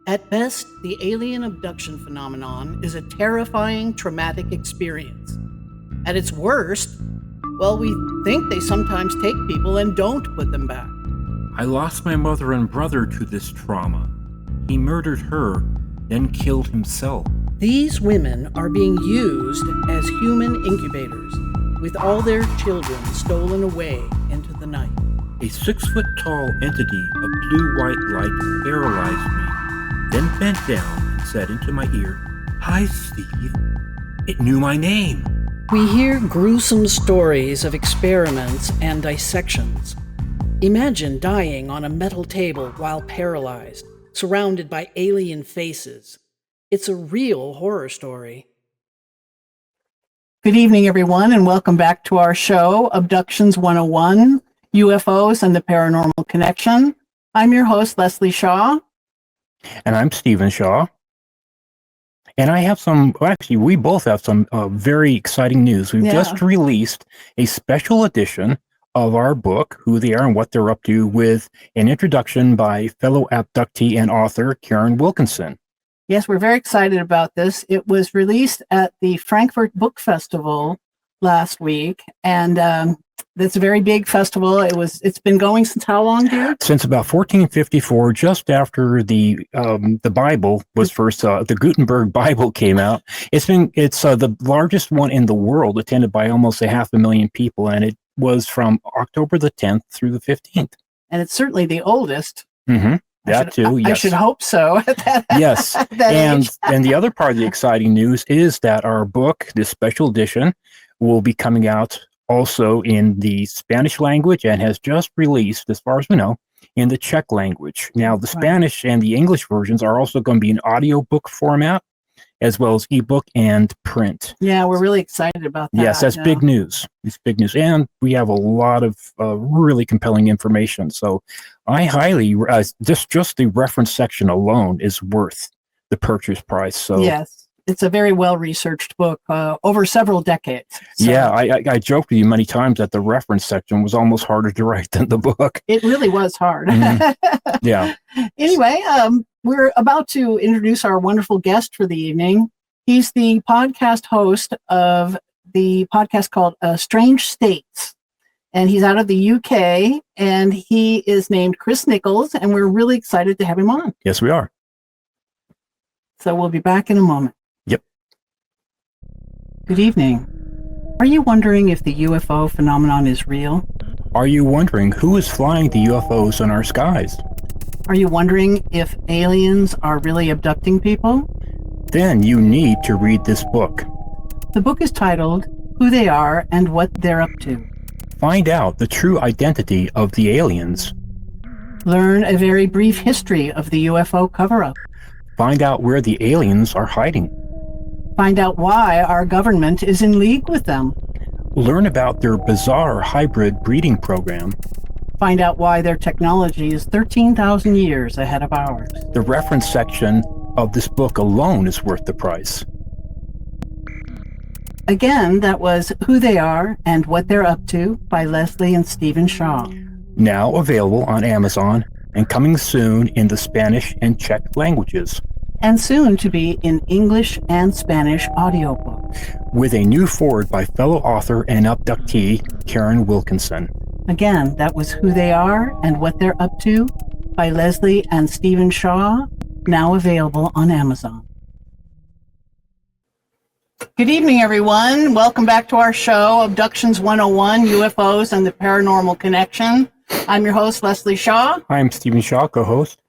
At best, the alien abduction phenomenon is a terrifying, traumatic experience. At its worst, well, we think they sometimes take people and don't put them back. I lost my mother and brother to this trauma. He murdered her, then killed himself. These women are being used as human incubators, with all their children stolen away into the night. A 6-foot-tall entity of blue-white light paralyzed me, then bent down and said into my ear, "Hi, Steve." It knew my name. We hear gruesome stories of experiments and dissections. Imagine dying on a metal table while paralyzed, surrounded by alien faces. It's a real horror story. Good evening, everyone, and welcome back to our show, Abductions 101, UFOs and the Paranormal Connection. I'm your host, Leslie Shaw. And I'm Stephen Shaw. And I have we both have some very exciting news. We've just released a special edition of our book, Who They Are and What They're Up To, with an introduction by fellow abductee and author Karen Wilkinson. Yes, we're very excited about this. It was released at the Frankfurt Book Festival last week, and it's a very big festival. It's been going since how long, dear? Since about 1454, just after the Bible was first, the Gutenberg Bible came out. It's the largest one in the world, attended by almost 500,000 people, and it was from October the 10th through the 15th. And it's certainly the oldest. Mm-hmm. That too, yes. I should hope so. Yes. And the other part of the exciting news is that our book, this special edition, will be coming out also in the Spanish language and has just released, as far as we know, in the Czech language. Now, the Spanish and the English versions are also going to be in audiobook format, as well as ebook and print. Yeah, we're really excited about that. Yes, that's big news. It's big news. And we have a lot of really compelling information. So I highly, just the reference section alone is worth the purchase price. So yes. It's a very well-researched book over several decades. So. Yeah, I joked with you many times that the reference section was almost harder to write than the book. It really was hard. Yeah. Anyway, we're about to introduce our wonderful guest for the evening. He's the podcast host of the podcast called Strange States. And he's out of the UK, and he is named Chris Nichols, and we're really excited to have him on. Yes, we are. So we'll be back in a moment. Yep. Good evening. Are you wondering if the UFO phenomenon is real? Are you wondering who is flying the UFOs in our skies? Are you wondering if aliens are really abducting people? Then you need to read this book. The book is titled, Who They Are and What They're Up To. Find out the true identity of the aliens. Learn a very brief history of the UFO cover-up. Find out where the aliens are hiding. Find out why our government is in league with them. Learn about their bizarre hybrid breeding program. Find out why their technology is 13,000 years ahead of ours. The reference section of this book alone is worth the price. Again, that was Who They Are and What They're Up To by Leslie and Stephen Shaw. Now available on Amazon and coming soon in the Spanish and Czech languages. And soon to be in English and Spanish audiobook. With a new foreword by fellow author and abductee Karen Wilkinson. Again, that was Who They Are and What They're Up To by Leslie and Stephen Shaw, now available on Amazon. Good evening, everyone. Welcome back to our show, Abductions 101, UFOs and the Paranormal Connection. I'm your host, Leslie Shaw. I'm Stephen Shaw, co-host.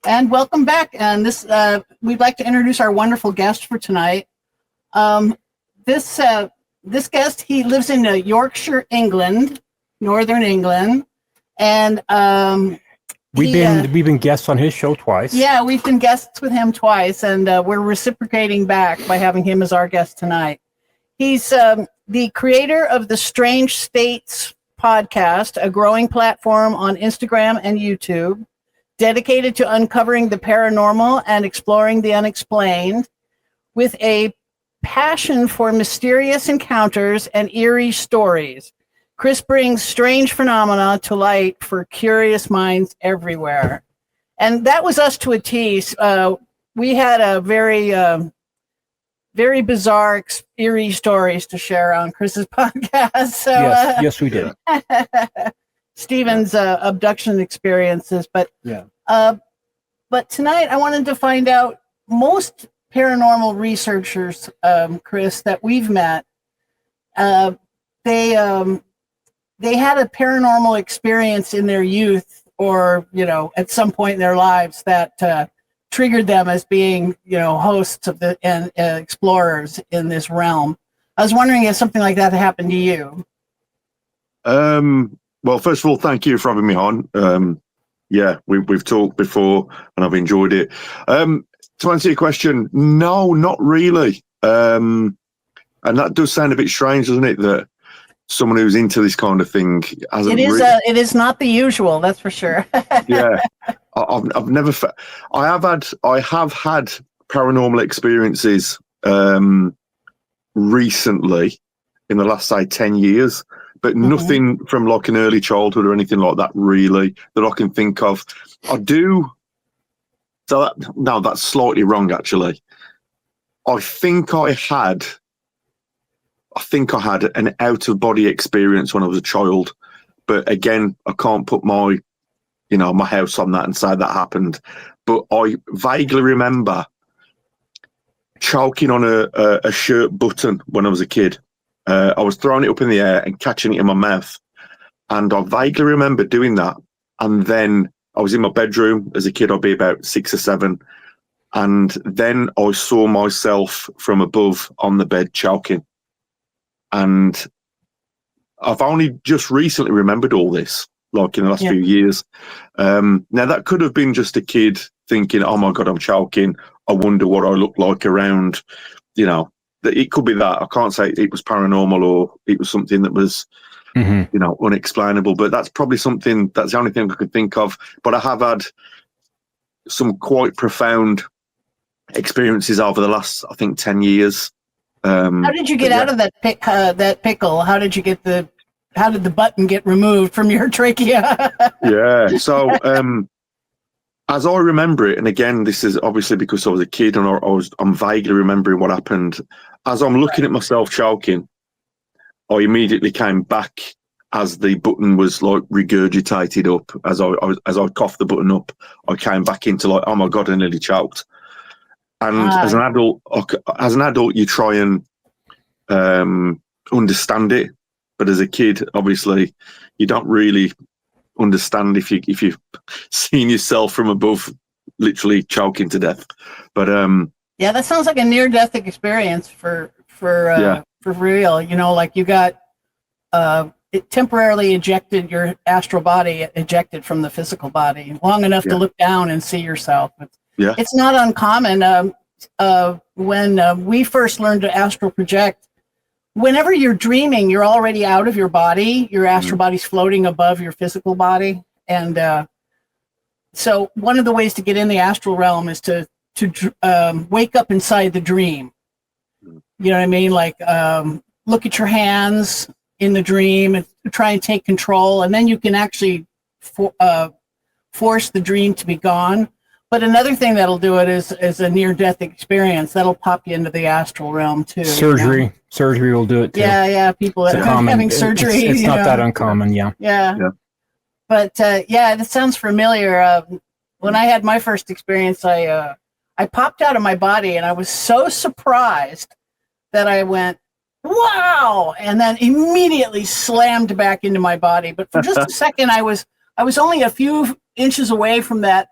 And welcome back. And we'd like to introduce our wonderful guest for tonight. This guest, he lives in Yorkshire, England, Northern England, and we've been guests on his show twice. Yeah, we've been guests with him twice, and we're reciprocating back by having him as our guest tonight. He's the creator of the Strange States podcast, a growing platform on Instagram and YouTube, dedicated to uncovering the paranormal and exploring the unexplained, with a passion for mysterious encounters and eerie stories. Chris brings strange phenomena to light for curious minds everywhere. And that was us to a T. we had a very bizarre, eerie stories to share on Chris's podcast. So yes, we did. Stephen's abduction experiences, but yeah. But tonight I wanted to find out, most paranormal researchers, Chris, that we've met, they had a paranormal experience in their youth, or at some point in their lives that triggered them as being hosts of and explorers in this realm. I was wondering if something like that happened to you. Well, first of all, thank you for having me on. Yeah, we've talked before and I've enjoyed it. To answer your question, no, not really. And that does sound a bit strange, doesn't it? That someone who's into this kind of thing hasn't. It is not the usual, that's for sure. Yeah, I've never. I have had paranormal experiences recently in the last, say, 10 years. But nothing from like an early childhood or anything like that, really, that I can think of. I do. So that's slightly wrong, actually. I think I had an out-of-body experience when I was a child, but again, I can't put my house on that and say that happened. But I vaguely remember choking on a shirt button when I was a kid. I was throwing it up in the air and catching it in my mouth. And I vaguely remember doing that. And then I was in my bedroom as a kid. I'd be about 6 or 7. And then I saw myself from above on the bed choking. And I've only just recently remembered all this, like in the last few years. Now, that could have been just a kid thinking, oh, my God, I'm choking. I wonder what I look like around, it could be that. I can't say it was paranormal or it was something that was, unexplainable. But that's probably something. That's the only thing I could think of. But I have had some quite profound experiences over the last, I think, 10 years. How did you get out of that pickle? How did the button get removed from your trachea? Yeah. So, as I remember it, and again, this is obviously because I was a kid and I'm vaguely remembering what happened. As I'm looking at myself choking, I immediately came back as the button was like regurgitated up. As I coughed the button up, I came back into like, oh my God, I nearly choked. And as an adult, you try and understand it, but as a kid, obviously, you don't really understand if you've seen yourself from above literally choking to death. But that sounds like a near-death experience for real. Like you got it temporarily ejected, your astral body ejected from the physical body long enough to look down and see yourself. It's not uncommon. When we first learned to astral project, whenever you're dreaming, you're already out of your body. Your astral body's floating above your physical body. And so one of the ways to get in the astral realm is to wake up inside the dream. You know what I mean? Like look at your hands in the dream and try and take control. And then you can actually force the dream to be gone. But another thing that'll do it is a near-death experience. That'll pop you into the astral realm too. Surgery will do it too. Yeah. People that are having surgery. It's not that uncommon. Yeah. But it sounds familiar. When I had my first experience, I popped out of my body and I was so surprised that I went, wow, and then immediately slammed back into my body. But for just a second, I was only a few inches away from that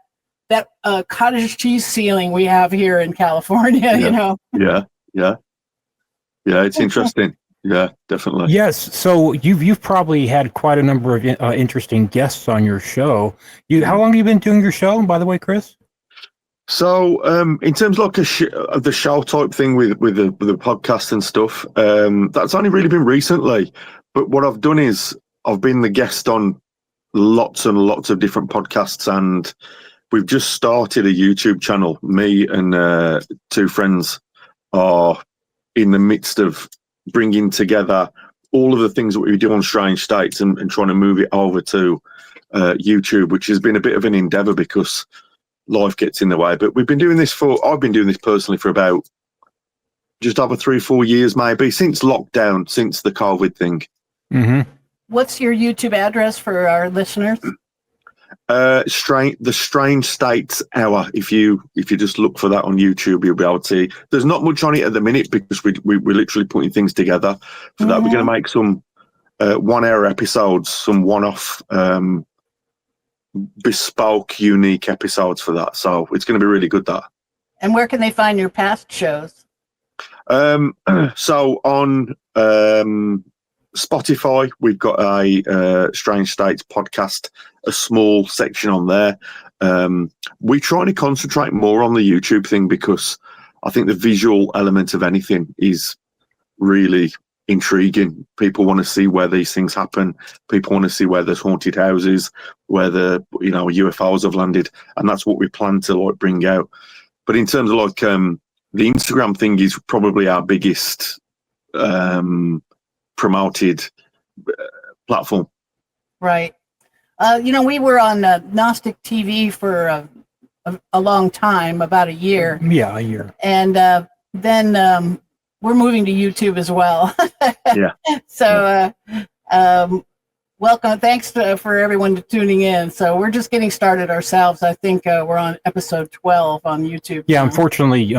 cottage cheese ceiling we have here in California. Yeah, it's interesting. Yeah, definitely. Yes. So you've probably had quite a number of interesting guests on your show. How long have you been doing your show, by the way, Chris? So, in terms of like the show type thing with the podcast and stuff, that's only really been recently. But what I've done is I've been the guest on lots and lots of different podcasts, and we've just started a YouTube channel. Me and 2 friends are in the midst of bringing together all of the things that we do on Strange States and trying to move it over to YouTube, which has been a bit of an endeavor because life gets in the way. But I've been doing this personally for about just over 3-4 years, maybe, since lockdown, since the COVID thing. Mm-hmm. What's your YouTube address for our listeners? The Strange States Hour. If you just look for that on YouTube, you'll be able to see. There's not much on it at the minute because we're literally putting things together. For that, we're going to make some 1 hour episodes, some one-off bespoke, unique episodes for that. So it's going to be really good, that. And where can they find your past shows? So on Spotify, we've got a Strange States podcast, a small section on there. We try to concentrate more on the YouTube thing because I think the visual element of anything is really intriguing. People want to see where these things happen. People want to see where there's haunted houses, where the UFOs have landed, and that's what we plan to bring out. But in terms of the Instagram thing is probably our biggest promoted platform. Right. We were on Gnostic TV for a long time, about a year. Yeah, a year. And then we're moving to YouTube as well. Yeah. So welcome. Thanks for everyone tuning in. So we're just getting started ourselves. I think we're on episode 12 on YouTube. Yeah, unfortunately,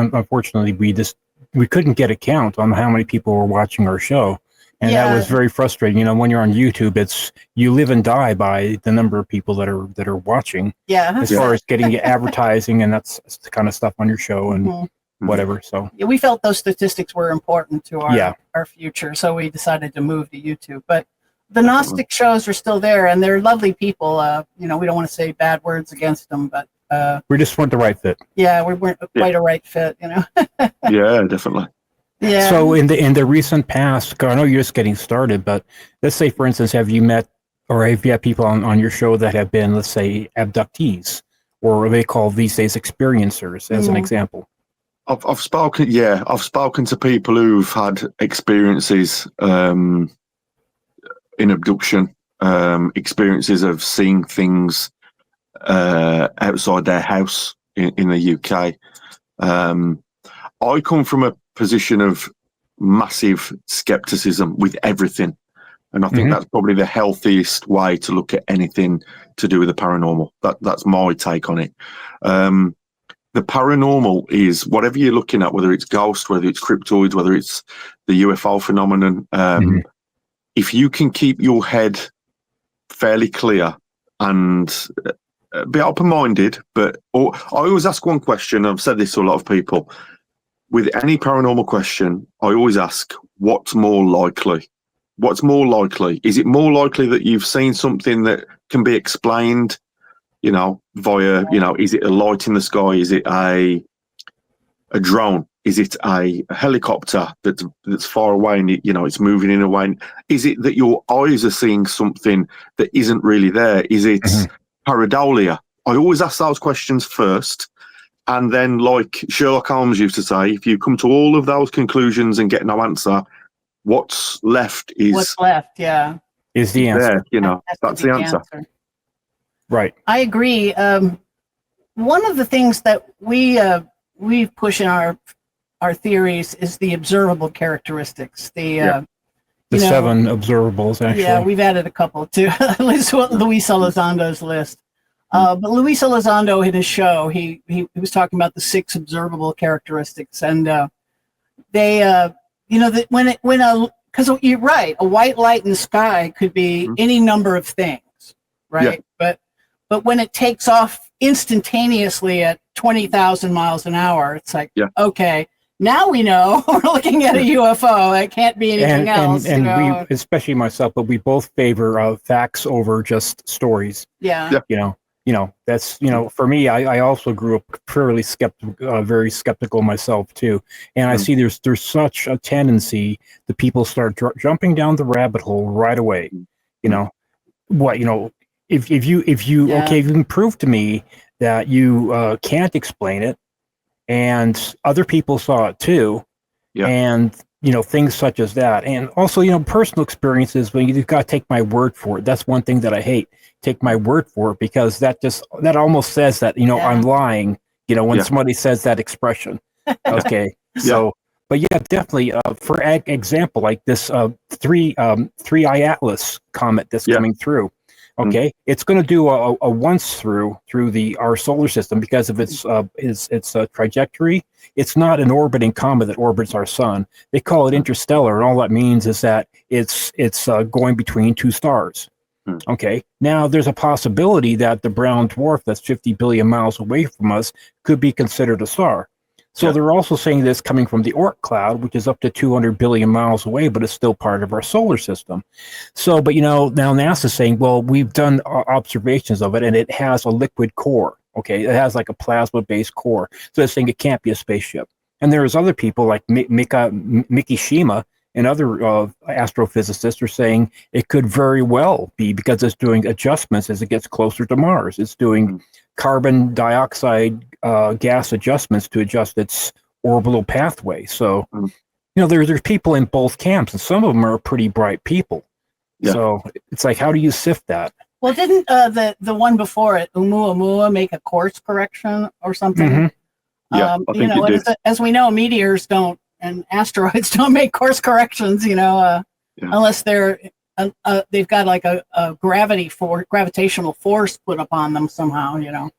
we couldn't get a count on how many people were watching our show. And that was very frustrating. When you're on YouTube, you live and die by the number of people that are watching. Yeah. As far as getting advertising and that's the kind of stuff on your show and whatever. So we felt those statistics were important to our future, so we decided to move to YouTube. But the Gnostic shows are still there, and they're lovely people. We don't want to say bad words against them, but we just weren't the right fit. Yeah, we weren't quite a right fit. Yeah, definitely. Yeah. So in the recent past, I know you're just getting started, but let's say, for instance, have you met or have you had people on your show that have been, let's say, abductees, or they call these days experiencers, as an example? I've spoken to people who've had experiences in abduction, experiences of seeing things outside their house in the UK. I come from a position of massive skepticism with everything, and I think that's probably the healthiest way to look at anything to do with the paranormal. That's my take on it. The paranormal is whatever you're looking at, whether it's ghosts, whether it's cryptoids, whether it's the UFO phenomenon. If you can keep your head fairly clear and be open-minded, but I always ask one question. I've said this to a lot of people. With any paranormal question, I always ask, what's more likely? What's more likely? Is it more likely that you've seen something that can be explained, via, is it a light in the sky? Is it a drone? Is it a helicopter that's far away and it's moving in a way? Is it that your eyes are seeing something that isn't really there? Is it pareidolia? I always ask those questions first. And then, like Sherlock Holmes used to say, if you come to all of those conclusions and get no answer, what's left is... What's left, yeah. Is the answer. There, that's the answer. Right. I agree. One of the things that we push in our theories is the observable characteristics. The 7 observables, actually. Yeah, we've added a couple to Luis Elizondo's list. But Luis Elizondo in his show, he was talking about the 6 observable characteristics, and they because you're right, a white light in the sky could be any number of things, right? Yeah. But when it takes off instantaneously at 20,000 miles an hour, it's like, okay, now we know we're looking at a UFO. It can't be anything else. And we, especially myself, but we both favor facts over just stories. Yeah. That's, for me, I also grew up fairly very skeptical myself too. And I see there's such a tendency that people start jumping down the rabbit hole right away. If you can prove to me that you can't explain it and other people saw it too. Yeah. And, things such as that. And also, personal experiences, but you've got to take my word for it. That's one thing that I hate. take my word for it, because that almost says that, I'm lying, when somebody says that expression. Okay. So, but yeah, definitely, for example, like this, three eye Atlas comet that's coming through. Okay. It's going to do a once through our solar system because of its trajectory. It's not an orbiting comet that orbits our sun. They call it interstellar, and all that means is that it's going between two stars. Okay. Now, there's a possibility that the brown dwarf that's 50 billion miles away from us could be considered a star. So they're also saying this coming from the Oort cloud, which is up to 200 billion miles away, but it's still part of our solar system. So, but now NASA's saying, well, we've done observations of it, and it has a liquid core. Okay, it has like a plasma-based core. So they're saying it can't be a spaceship. And there's other people like Miki Shima and other astrophysicists are saying it could very well be, because it's doing adjustments as it gets closer to Mars. It's doing carbon dioxide gas adjustments to adjust its orbital pathway. So, there's people in both camps, and some of them are pretty bright people. So it's like, how do you sift that? Well, didn't the one before it, Oumuamua, make a course correction or something? I think as we know, meteors don't, and asteroids don't make course corrections, unless they've got like a gravitational force put upon them somehow,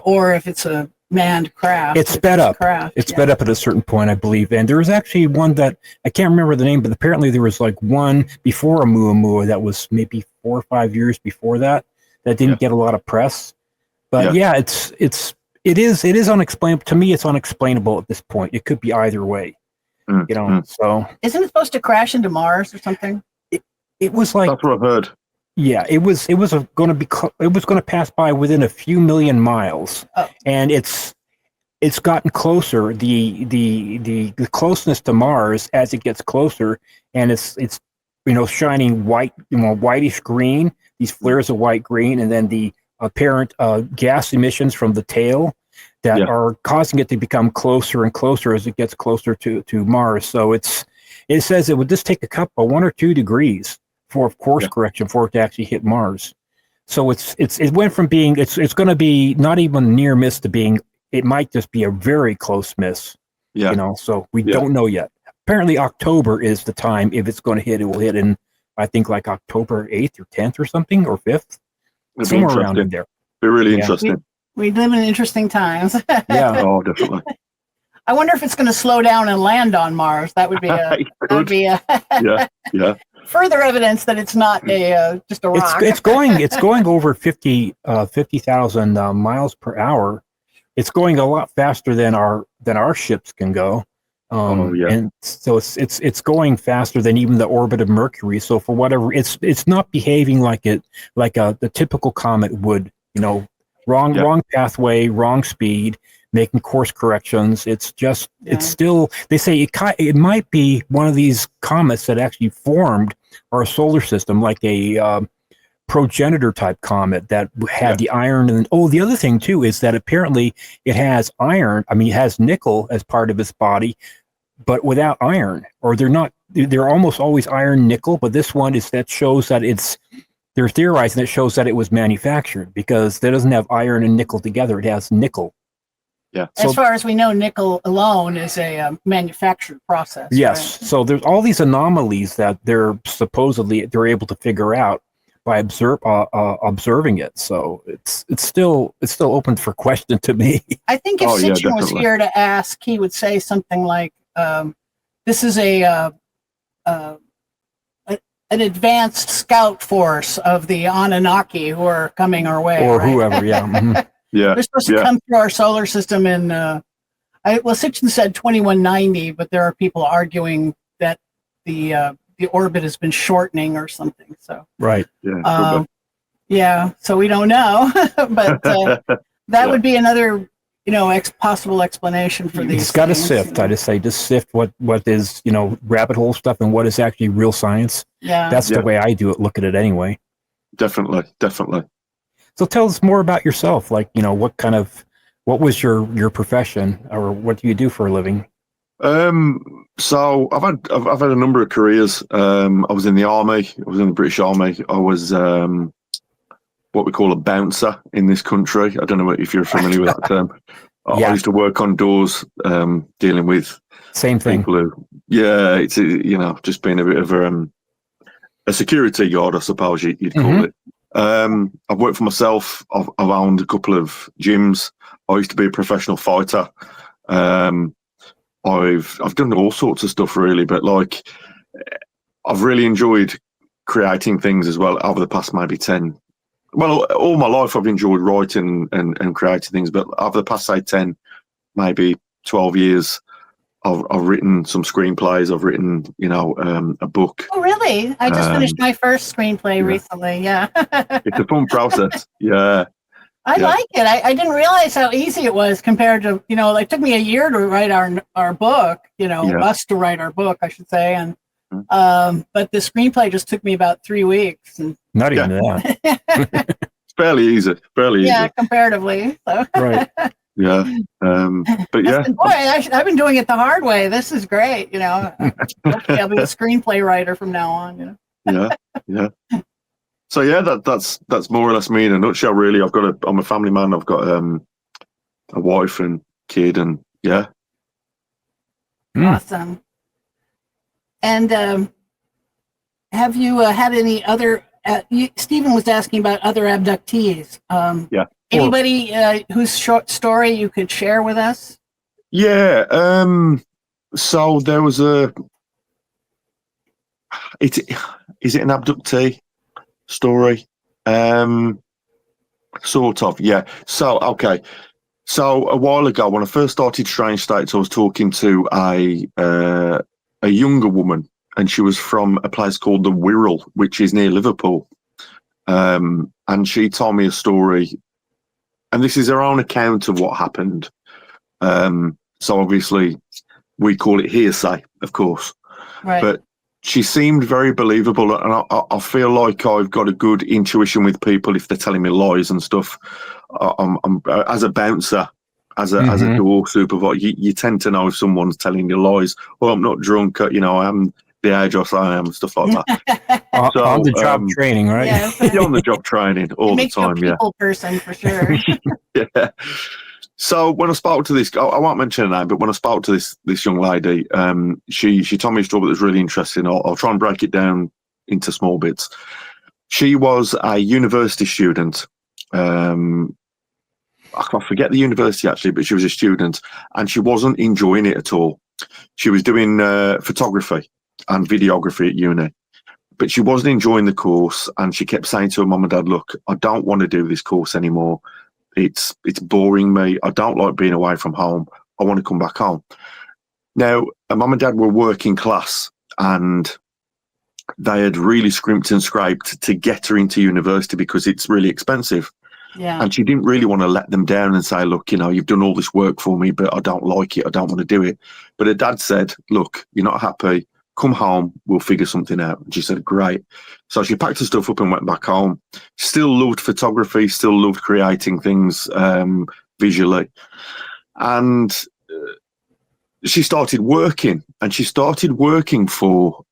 or if it's a manned craft. It's sped up. Sped up at a certain point, I believe. And there was actually one that I can't remember the name, but apparently there was like one before Oumuamua that was maybe 4 or 5 years before that didn't get a lot of press. But it is unexplainable. To me, it's unexplainable at this point. It could be either way, so. Isn't it supposed to crash into Mars or something? It was like, that's what I've heard. Yeah, it was going to pass by within a few million miles, and it's gotten closer. The closeness to Mars as it gets closer, and it's shining white, whitish green. These flares of white green, and then the apparent gas emissions from the tail that are causing it to become closer and closer as it gets closer to Mars. So it says it would just take a 1 or 2 degrees for course correction for it to actually hit Mars. So it went from being it's going to be not even near miss to being, it might just be a very close miss. So we don't know yet. Apparently October is the time. If it's going to hit, it will hit in, I think, like October 8th or 10th or something, or 5th. Somewhere around in there. Be really interesting. We live in interesting times. Oh, definitely. I wonder if it's going to slow down and land on Mars. That would be a further evidence that it's not just a rock. It's going over 50,000 miles per hour. It's going a lot faster than our ships can go. And so it's going faster than even the orbit of Mercury. So for whatever, it's not behaving like the typical comet would. Wrong pathway, wrong speed, making course corrections. It's still, they say it might be one of these comets that actually formed our solar system, like a progenitor type comet that had the iron. And the other thing too is that apparently it has iron. I mean, it has nickel as part of its body, but without iron, or they're almost always iron nickel. But this one shows that they're theorizing that shows that it was manufactured, because it doesn't have iron and nickel together. It has nickel. Yeah. As far as we know, nickel alone is a manufactured process. Yes. Right? So there's all these anomalies that they're able to figure out by observing it. So it's still open for question to me. I think if Sitchin was here to ask, he would say something like, "This is an advanced scout force of the Anunnaki who are coming our way," or whoever. Yeah. Mm-hmm. Yeah, they're supposed to come through our solar system in. Sitchin said 2190, but there are people arguing that the orbit has been shortening or something. So right. So we don't know, but that would be another possible explanation for these. It's got to sift. I just say sift what is rabbit hole stuff and what is actually real science. Yeah, that's the way I do it. Look at it anyway. Definitely. So tell us more about yourself. Like, what was your profession, or what do you do for a living? So I've had a number of careers. I was in the army. I was in the British Army. I was what we call a bouncer in this country. I don't know if you're familiar with that term. Yeah. I used to work on doors, dealing with Same thing. people who, yeah, it's, just being a bit of a security guard, I suppose you'd call it. I've worked for myself. I've owned a couple of gyms. I used to be a professional fighter. I've done all sorts of stuff really, but like I've really enjoyed creating things as well over the past maybe 10. Well, all my life I've enjoyed writing and creating things, but over the past, say, 10, maybe 12 years, I've written some screenplays. I've written, a book. Oh, really? I just finished my first screenplay recently. Yeah. It's a fun process. Yeah. I like it. I didn't realize how easy it was compared to, it took me a year to write our book, us to write our book, I should say. And, but the screenplay just took me about 3 weeks. And not even that. It's fairly easy. Yeah, comparatively. So. Right. Yeah. But yeah. Boy, I've been doing it the hard way. This is great. Hopefully I'll be a screenplay writer from now on. Yeah. So yeah, that's more or less me in a nutshell. Really, I'm a family man. I've got a wife and kid, and yeah. Awesome. And have you had any other? Stephen was asking about other abductees. Yeah. Anybody whose short story you could share with us? Yeah. So there was is it an abductee story? Sort of, yeah. So, okay. So a while ago, when I first started Strange States, I was talking to a younger woman, and she was from a place called the Wirral, which is near Liverpool. And she told me a story, and this is her own account of what happened. So obviously we call it hearsay, of course. Right. But she seemed very believable, and I feel like I've got a good intuition with people if they're telling me lies and stuff. I'm as a bouncer, as a door supervisor, you tend to know if someone's telling you lies. Well, I'm not drunk, I am the age I say I am, stuff like that. So, on the job training, right? Yeah, on the job training all the time. You a people person for sure. Yeah. So when I spoke to this, I won't mention her name, but when I spoke to this young lady, she told me a story that was really interesting. I'll try and break it down into small bits. She was a university student. I forget the university actually, but she was a student, and she wasn't enjoying it at all. She was doing photography and videography at uni, but she wasn't enjoying the course, and she kept saying to her mum and dad, "Look, I don't want to do this course anymore. It's boring me. I don't like being away from home. I want to come back home." Now, her mum and dad were working class, and they had really scrimped and scraped to get her into university because it's really expensive. Yeah. And she didn't really want to let them down and say, "Look, you've done all this work for me, but I don't like it. I don't want to do it." But her dad said, "Look, you're not happy. Come home. We'll figure something out." And she said, "Great." So she packed her stuff up and went back home. Still loved photography, still loved creating things visually. And she started working, and she started working for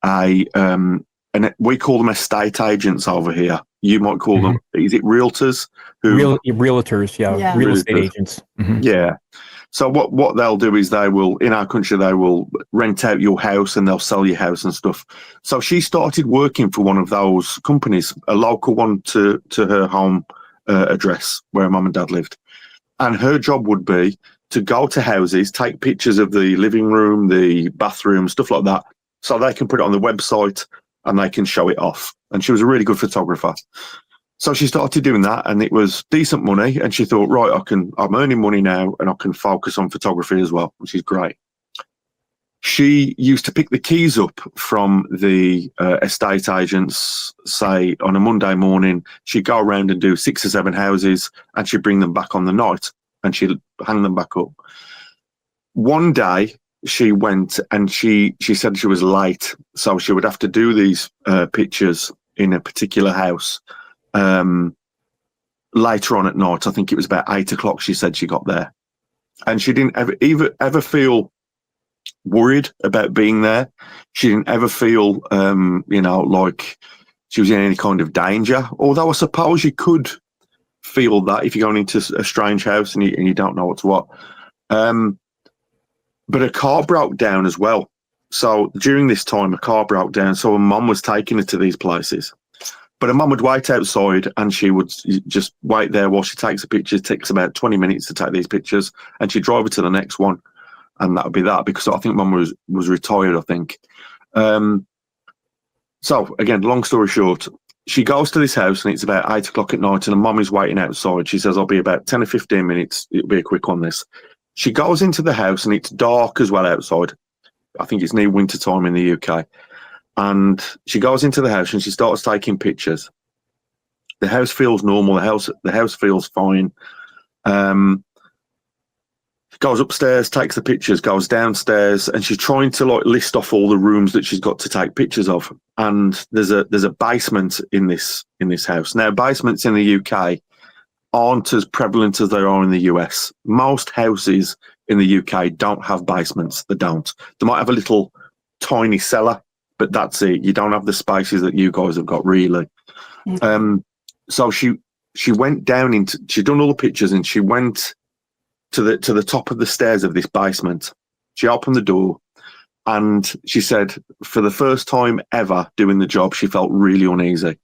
and we call them estate agents over here. You might call them, is it realtors? Realtors, yeah. Real estate agents. Mm-hmm. Yeah. So what they'll do is in our country, they will rent out your house and they'll sell your house and stuff. So she started working for one of those companies, a local one to her home address where her mum and dad lived. And her job would be to go to houses, take pictures of the living room, the bathroom, stuff like that, so they can put it on the website and they can show it off. And she was a really good photographer. So she started doing that, and it was decent money. And she thought, right, I'm earning money now, and I can focus on photography as well, which is great. She used to pick the keys up from the estate agents, say on a Monday morning. She'd go around and do 6 or 7 houses, and she'd bring them back on the night, and she'd hang them back up. One day she went, and she said she was late, so she would have to do these pictures in a particular house. Later on at night, I think it was about 8 o'clock, she said she got there, and she didn't ever feel worried about being there. She didn't ever feel like she was in any kind of danger, although I suppose you could feel that if you're going into a strange house and you don't know what's what. But a car broke down as well. So during this time, a car broke down. So her mum was taking her to these places. But her mum would wait outside and she would just wait there while she takes a picture. It takes about 20 minutes to take these pictures. And she'd drive her to the next one. And that would be that, because I think mum was retired, I think. So, again, long story short, she goes to this house and it's about 8 o'clock at night and her mum is waiting outside. She says, I'll be about 10 or 15 minutes. It'll be a quick one, this. She goes into the house and it's dark as well outside. I think it's near winter time in the UK. And she goes into the house and she starts taking pictures. The house feels normal. The house feels fine. Goes upstairs, takes the pictures, goes downstairs, and she's trying to like list off all the rooms that she's got to take pictures of. And there's a basement in this house. Now, basements in the UK aren't as prevalent as they are in the US. Most houses in the UK don't have basements. They don't. They might have a little tiny cellar, but that's it. You don't have the spaces that you guys have got, really. Mm-hmm. So she went down into. She'd done all the pictures, and she went to the top of the stairs of this basement. She opened the door, and she said, for the first time ever doing the job, she felt really uneasy.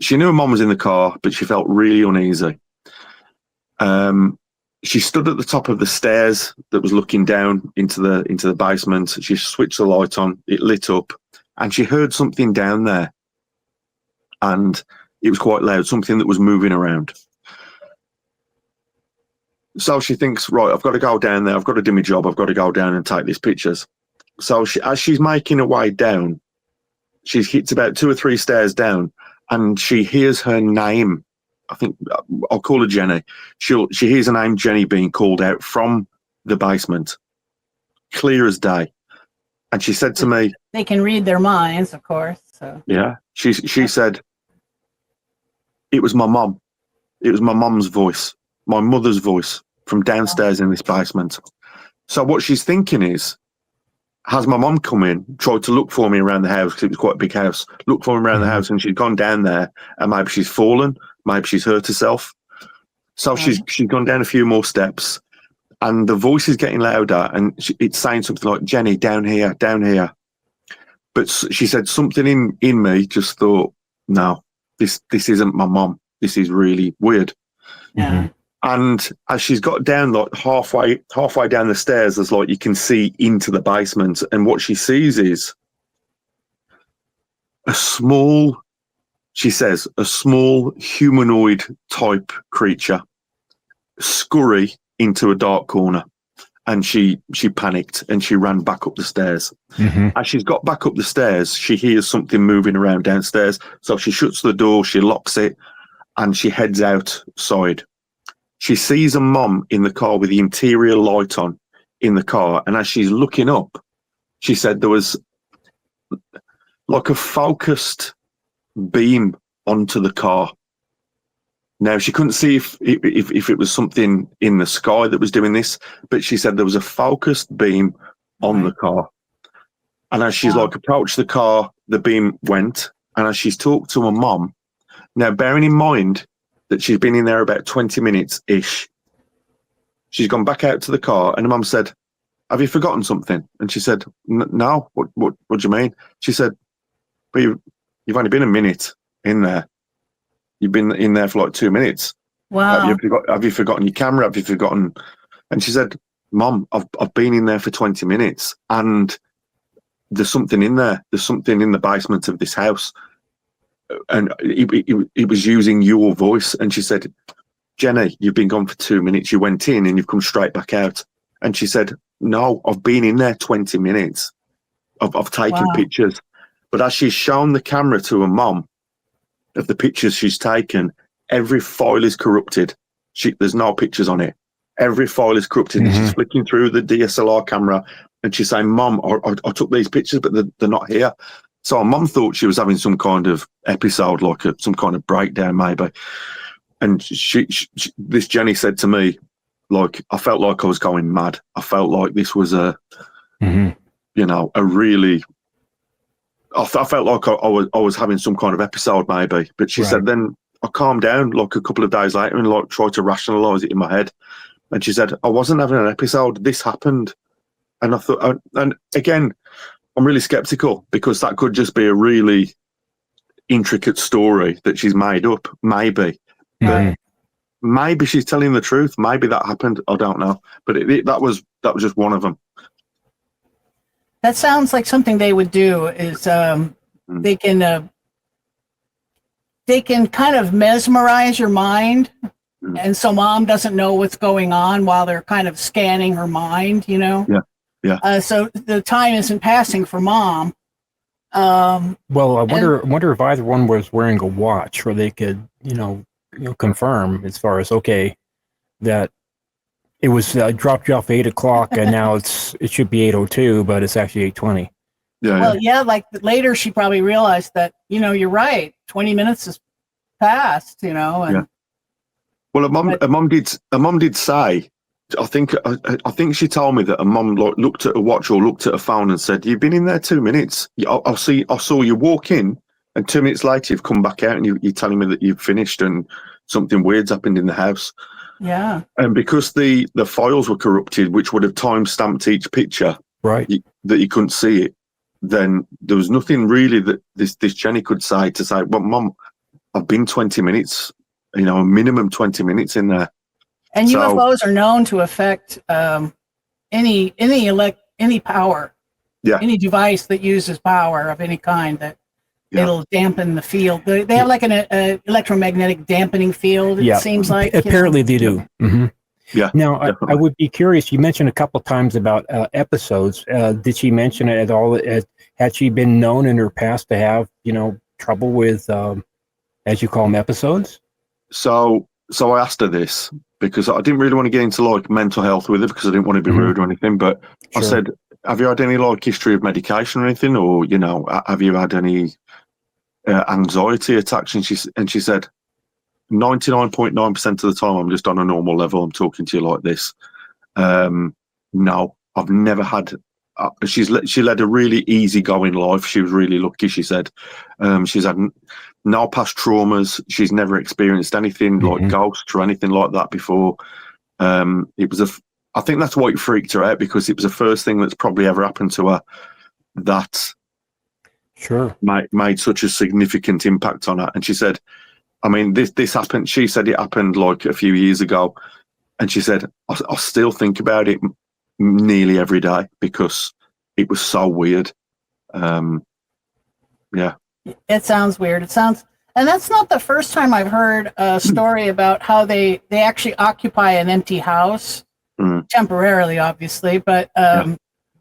She knew her mum was in the car, but she felt really uneasy. She stood at the top of the stairs that was looking down into the basement. She switched the light on, it lit up, and she heard something down there. And it was quite loud, something that was moving around. So she thinks, right, I've got to go down there. I've got to do my job. I've got to go down and take these pictures. So as she's making her way down, she hits about 2 or 3 stairs down, and she hears her name. I think I'll call her Jenny. She hears her name Jenny being called out from the basement, clear as day. And she said to me, they can read their minds, of course. So yeah, she said, it was my mum. It was my mum's voice, my mother's voice from downstairs in this basement. So what she's thinking is, has my mum come in, tried to look for me around the house, because it was quite a big house, look for me around the house, and she'd gone down there, and maybe she's fallen, maybe she's hurt herself. So she's gone down a few more steps, and the voice is getting louder, and it's saying something like, Jenny, down here, down here. But she said something in me just thought, no, this isn't my mum. This is really weird. Yeah. And as she's got down like halfway down the stairs, there's like you can see into the basement, and what she sees is a small humanoid type creature scurry into a dark corner, and she panicked and she ran back up the stairs. Mm-hmm. As she's got back up the stairs, she hears something moving around downstairs, so she shuts the door, she locks it, and she heads outside. She sees a mum in the car with the interior light on in the car. And as she's looking up, she said there was like a focused beam onto the car. Now, she couldn't see if it was something in the sky that was doing this, but she said there was a focused beam on the car. And as she's approached the car, the beam went. And as she's talked to her mum, now bearing in mind that she's been in there about 20 minutes-ish. She's gone back out to the car, and her mum said, have you forgotten something? And she said, no, what do you mean? She said, but you've only been a minute in there. You've been in there for like 2 minutes. Wow. Have you forgotten your camera? Have you forgotten? And she said, Mum, I've been in there for 20 minutes, and there's something in there. There's something in the basement of this house. And it was using your voice. And she said, Jenny, you've been gone for 2 minutes. You went in and you've come straight back out. And she said, no, I've been in there 20 minutes. I've taken pictures. But as she's shown the camera to her mum of the pictures she's taken, every file is corrupted. There's no pictures on it. Every file is corrupted. Mm-hmm. And she's flicking through the DSLR camera and she's saying, Mum, I took these pictures, but they're not here. So our mum thought she was having some kind of episode, like some kind of breakdown, maybe. And this Jenny said to me, like, I felt like I was going mad. I felt like this was a really. I felt like I was having some kind of episode, maybe. But she said then I calmed down like a couple of days later and like tried to rationalize it in my head. And she said, I wasn't having an episode. This happened. And I thought, and again, I'm really skeptical because that could just be a really intricate story that she's made up. Maybe. But maybe she's telling the truth. Maybe that happened. I don't know. But that was just one of them. That sounds like something they would do is they can kind of mesmerize your mind. And so mom doesn't know what's going on while they're kind of scanning her mind, you know? Yeah. So the time isn't passing for mom. Well, I wonder if either one was wearing a watch where they could, confirm as far as, okay, that it was dropped you off 8 o'clock and now it should be 8:02, but it's actually 8:20. Yeah. Like later she probably realized that, you're right. 20 minutes has passed, and Well, a mum did say, I think she told me that a mum looked at a watch or looked at a phone and said, "You've been in there 2 minutes. I saw you walk in, and 2 minutes later you've come back out and you're telling me that you've finished and something weird's happened in the house." Yeah. And because the files were corrupted, which would have time stamped each picture, right, that you couldn't see it, then there was nothing really that this Jenny could say to say, "Well, Mum, I've been 20 minutes." A minimum 20 minutes in there. And UFOs are known to affect any power, any device that uses power of any kind that it'll dampen the field. They have like an electromagnetic dampening field. It seems like apparently they do. Mm-hmm. Yeah. Now I would be curious. You mentioned a couple times about episodes. Did she mention it at all? Had she been known in her past to have trouble with, as you call them, episodes? So I asked her this because I didn't really want to get into like mental health with her because I didn't want to be rude or anything. But I said, "Have you had any like history of medication or anything, or have you had any anxiety attacks?" And she said, 99.9% of the time I'm just on a normal level. I'm talking to you like this. No, I've never had. She led a really easygoing life. She was really lucky. She said she's had no past traumas. She's never experienced anything like ghosts or anything like that before. It was I think that's why it freaked her out, because it was the first thing that's probably ever happened to her that made such a significant impact on her. And she said, I mean, this happened. She said it happened like a few years ago, and she said I still think about it nearly every day because it was so weird. It sounds weird. And that's not the first time I've heard a story about how they actually occupy an empty house temporarily, obviously. But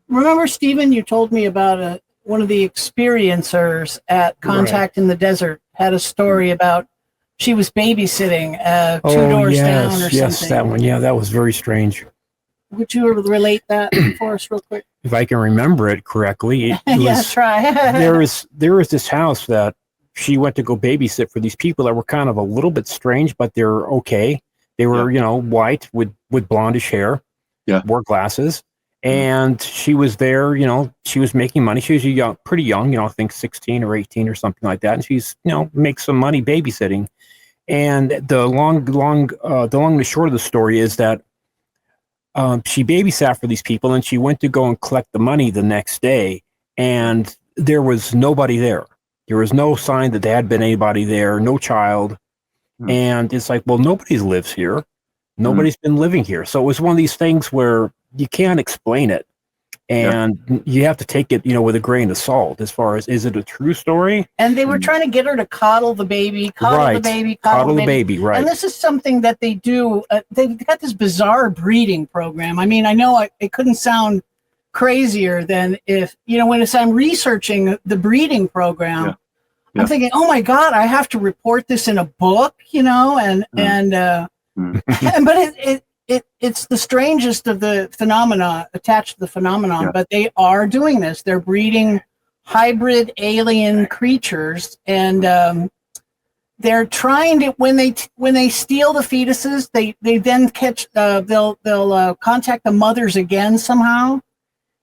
remember, Stephen, you told me about one of the experiencers at Contact in the Desert had a story about she was babysitting 2 doors down or something. Yes, that one. Yeah, that was very strange. Would you relate that for us real quick? If I can remember it correctly, try. there was this house that she went to go babysit for these people that were kind of a little bit strange, but they're okay. They were, white with blondish hair, wore glasses, and she was there. She was making money. She was pretty young. I think 16 or 18 or something like that, and she's makes some money babysitting. And the long and the short of the story is that she babysat for these people, and she went to go and collect the money the next day, and there was nobody there. There was no sign that there had been anybody there, no child. And it's like, well, nobody lives here. Nobody's been living here. So it was one of these things where you can't explain it. And you have to take it, with a grain of salt as far as, is it a true story? And they were trying to get her to coddle the baby, coddle the baby, right. And this is something that they do. They've got this bizarre breeding program. I mean, I know it couldn't sound crazier than if, when I'm researching the breeding program, I'm thinking, oh my God, I have to report this in a book, but it's the strangest of the phenomena attached to the phenomenon, but they are doing this. They're breeding hybrid alien creatures, and they're trying to, when they steal the fetuses, they then catch, they'll contact the mothers again somehow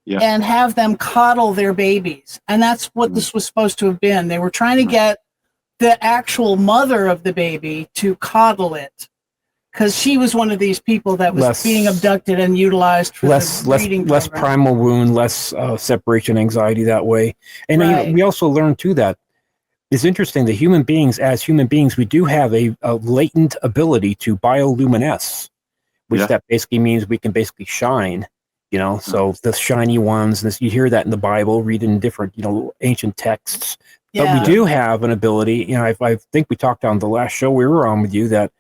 and have them coddle their babies. And that's what this was supposed to have been. They were trying to get the actual mother of the baby to coddle it, because she was one of these people that was being abducted and utilized for the breeding less program. primal wound, less separation anxiety that way. And we also learned too that it's interesting that as human beings, we do have a latent ability to bioluminesce, which that basically means we can basically shine. So the shiny ones, you hear that in the Bible, read in different, ancient texts. But we do have an ability, I think we talked on the last show we were on with you, that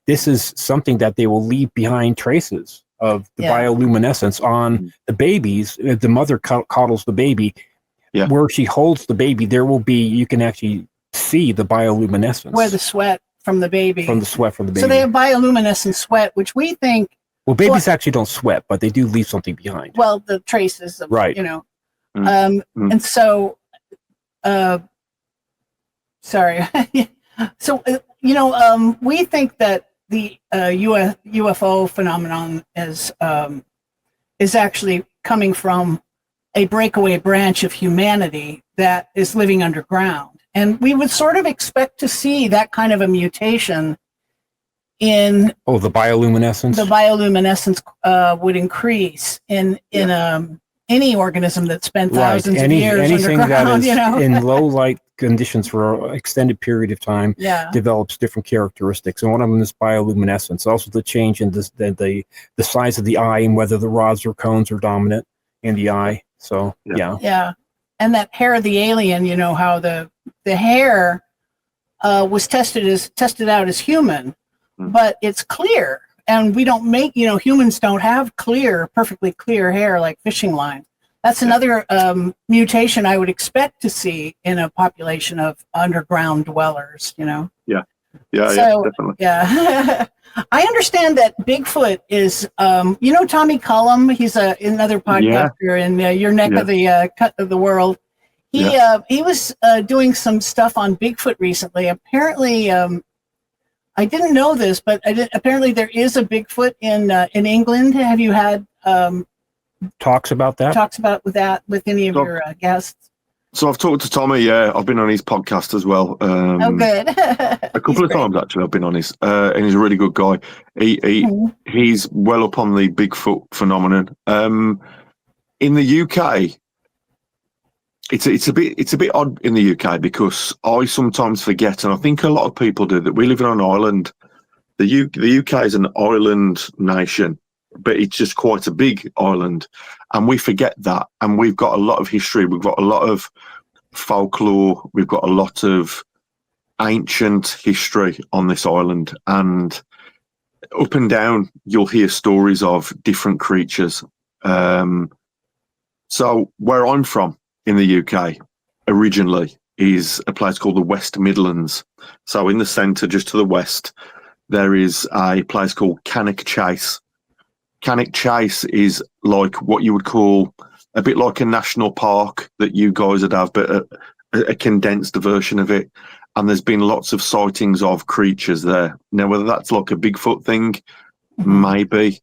this is something that they will leave behind traces of the bioluminescence on the babies. If the mother coddles the baby, where she holds the baby, you can actually see the bioluminescence. Where the sweat from the baby. So they have bioluminescent sweat, which we think... Well, babies actually don't sweat, but they do leave something behind. Well, the traces of, And so... sorry. So, we think that the UFO phenomenon is actually coming from a breakaway branch of humanity that is living underground. And we would sort of expect to see that kind of a mutation in... Oh, the bioluminescence? The bioluminescence would increase in any organism that spent thousands of years anything underground, that is in low light conditions for an extended period of time develops different characteristics, and one of them is bioluminescence. Also, the change in the size of the eye and whether the rods or cones are dominant in the eye. So and that hair of the alien, how the hair was tested out as human, but it's clear. And we don't make, humans don't have perfectly clear hair like fishing line. That's another mutation I would expect to see in a population of underground dwellers, Yeah, definitely. Yeah. I understand that Bigfoot is, Tommy Cullum, he's another podcaster in your neck of the world. He was doing some stuff on Bigfoot recently. Apparently, I didn't know this, but apparently there is a Bigfoot in England. Have you had talks about that? With any of your guests? So I've talked to Tommy. I've been on his podcast as well. Good. A couple of times actually. I've been on his, and he's a really good guy. He's well up on the Bigfoot phenomenon. In the UK, it's a bit odd in the UK because I sometimes forget, and I think a lot of people do, that we live on an island. The UK is an island nation, but it's just quite a big island, and we forget that. And we've got a lot of history. We've got a lot of folklore. We've got a lot of ancient history on this island, and up and down you'll hear stories of different creatures. So where I'm from, in the UK originally, is a place called the West Midlands. So in the centre, just to the west, there is a place called Cannock Chase. Cannock Chase is like what you would call a bit like a national park that you guys would have, but a condensed version of it. And there's been lots of sightings of creatures there. Now, whether that's like a Bigfoot thing, maybe.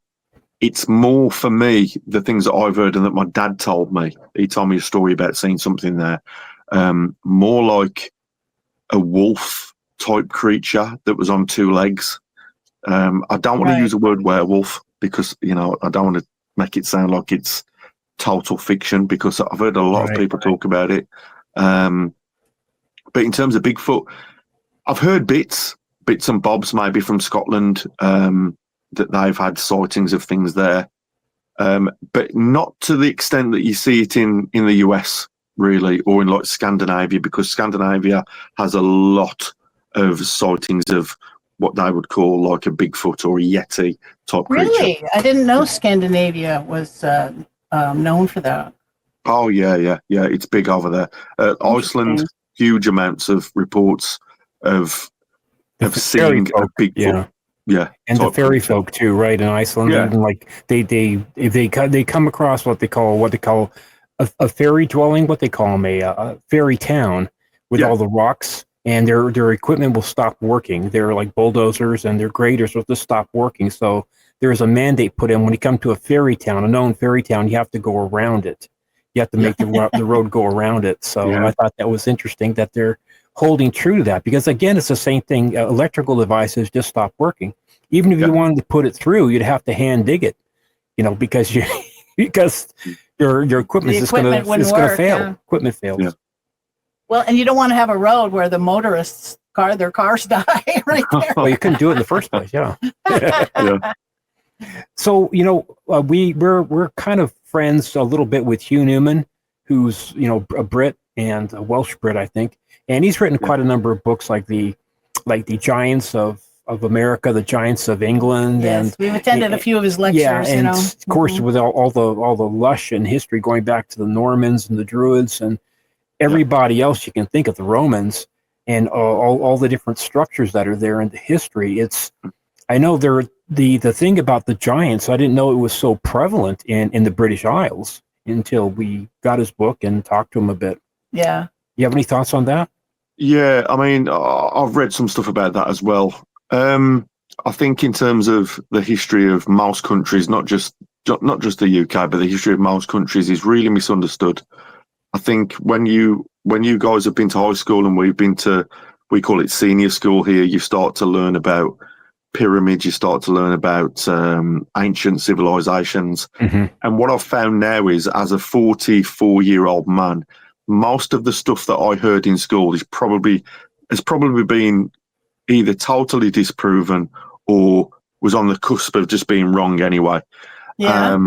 It's more, for me, the things that I've heard and that my dad told me. He told me a story about seeing something there. More like a wolf type creature that was on two legs. I don't want to use the word werewolf because, I don't want to make it sound like it's total fiction, because I've heard a lot of people talk about it. But in terms of Bigfoot, I've heard bits and bobs maybe from Scotland, that they've had sightings of things there, but not to the extent that you see it in the US, really, or in like Scandinavia, because Scandinavia has a lot of sightings of what they would call like a Bigfoot or a Yeti type creature. Really? I didn't know Scandinavia was known for that. Oh, yeah. It's big over there. Iceland, huge amounts of reports of seeing a Bigfoot. Yeah, and the fairy folk too, right? In Iceland, even like they come across what they call a fairy dwelling, what they call them a fairy town with all the rocks, and their equipment will stop working. They're like bulldozers and their graders will just stop working. So there's a mandate put in when you come to a known fairy town, you have to go around it. You have to make the road go around it. So I thought that was interesting that they're holding true to that, because again, it's the same thing. Electrical devices just stop working. Even if you wanted to put it through, you'd have to hand dig it, because your equipment is going to fail. Yeah. Equipment fails. Yeah. Well, and you don't want to have a road where the motorists their cars die right there. Well, you couldn't do it in the first place. Yeah. Yeah. So, we're kind of friends a little bit with Hugh Newman, who's, a Brit and a Welsh Brit, I think. And he's written quite a number of books like the Giants of America, the Giants of England. Yes, and we've attended a few of his lectures. Yeah, and of course, with all the lush and history going back to the Normans and the Druids and everybody else you can think of, the Romans, and all the different structures that are there in the history. I know the thing about the Giants, I didn't know it was so prevalent in the British Isles until we got his book and talked to him a bit. Yeah. You have any thoughts on that? Yeah, I mean, I've read some stuff about that as well. I think in terms of the history of most countries, not just the UK, but the history of most countries is really misunderstood. I think when you guys have been to high school and we call it senior school here, you start to learn about pyramids, you start to learn about ancient civilizations. Mm-hmm. And what I've found now is, as a 44-year-old man, most of the stuff that I heard in school has probably been either totally disproven or was on the cusp of just being wrong anyway. Yeah,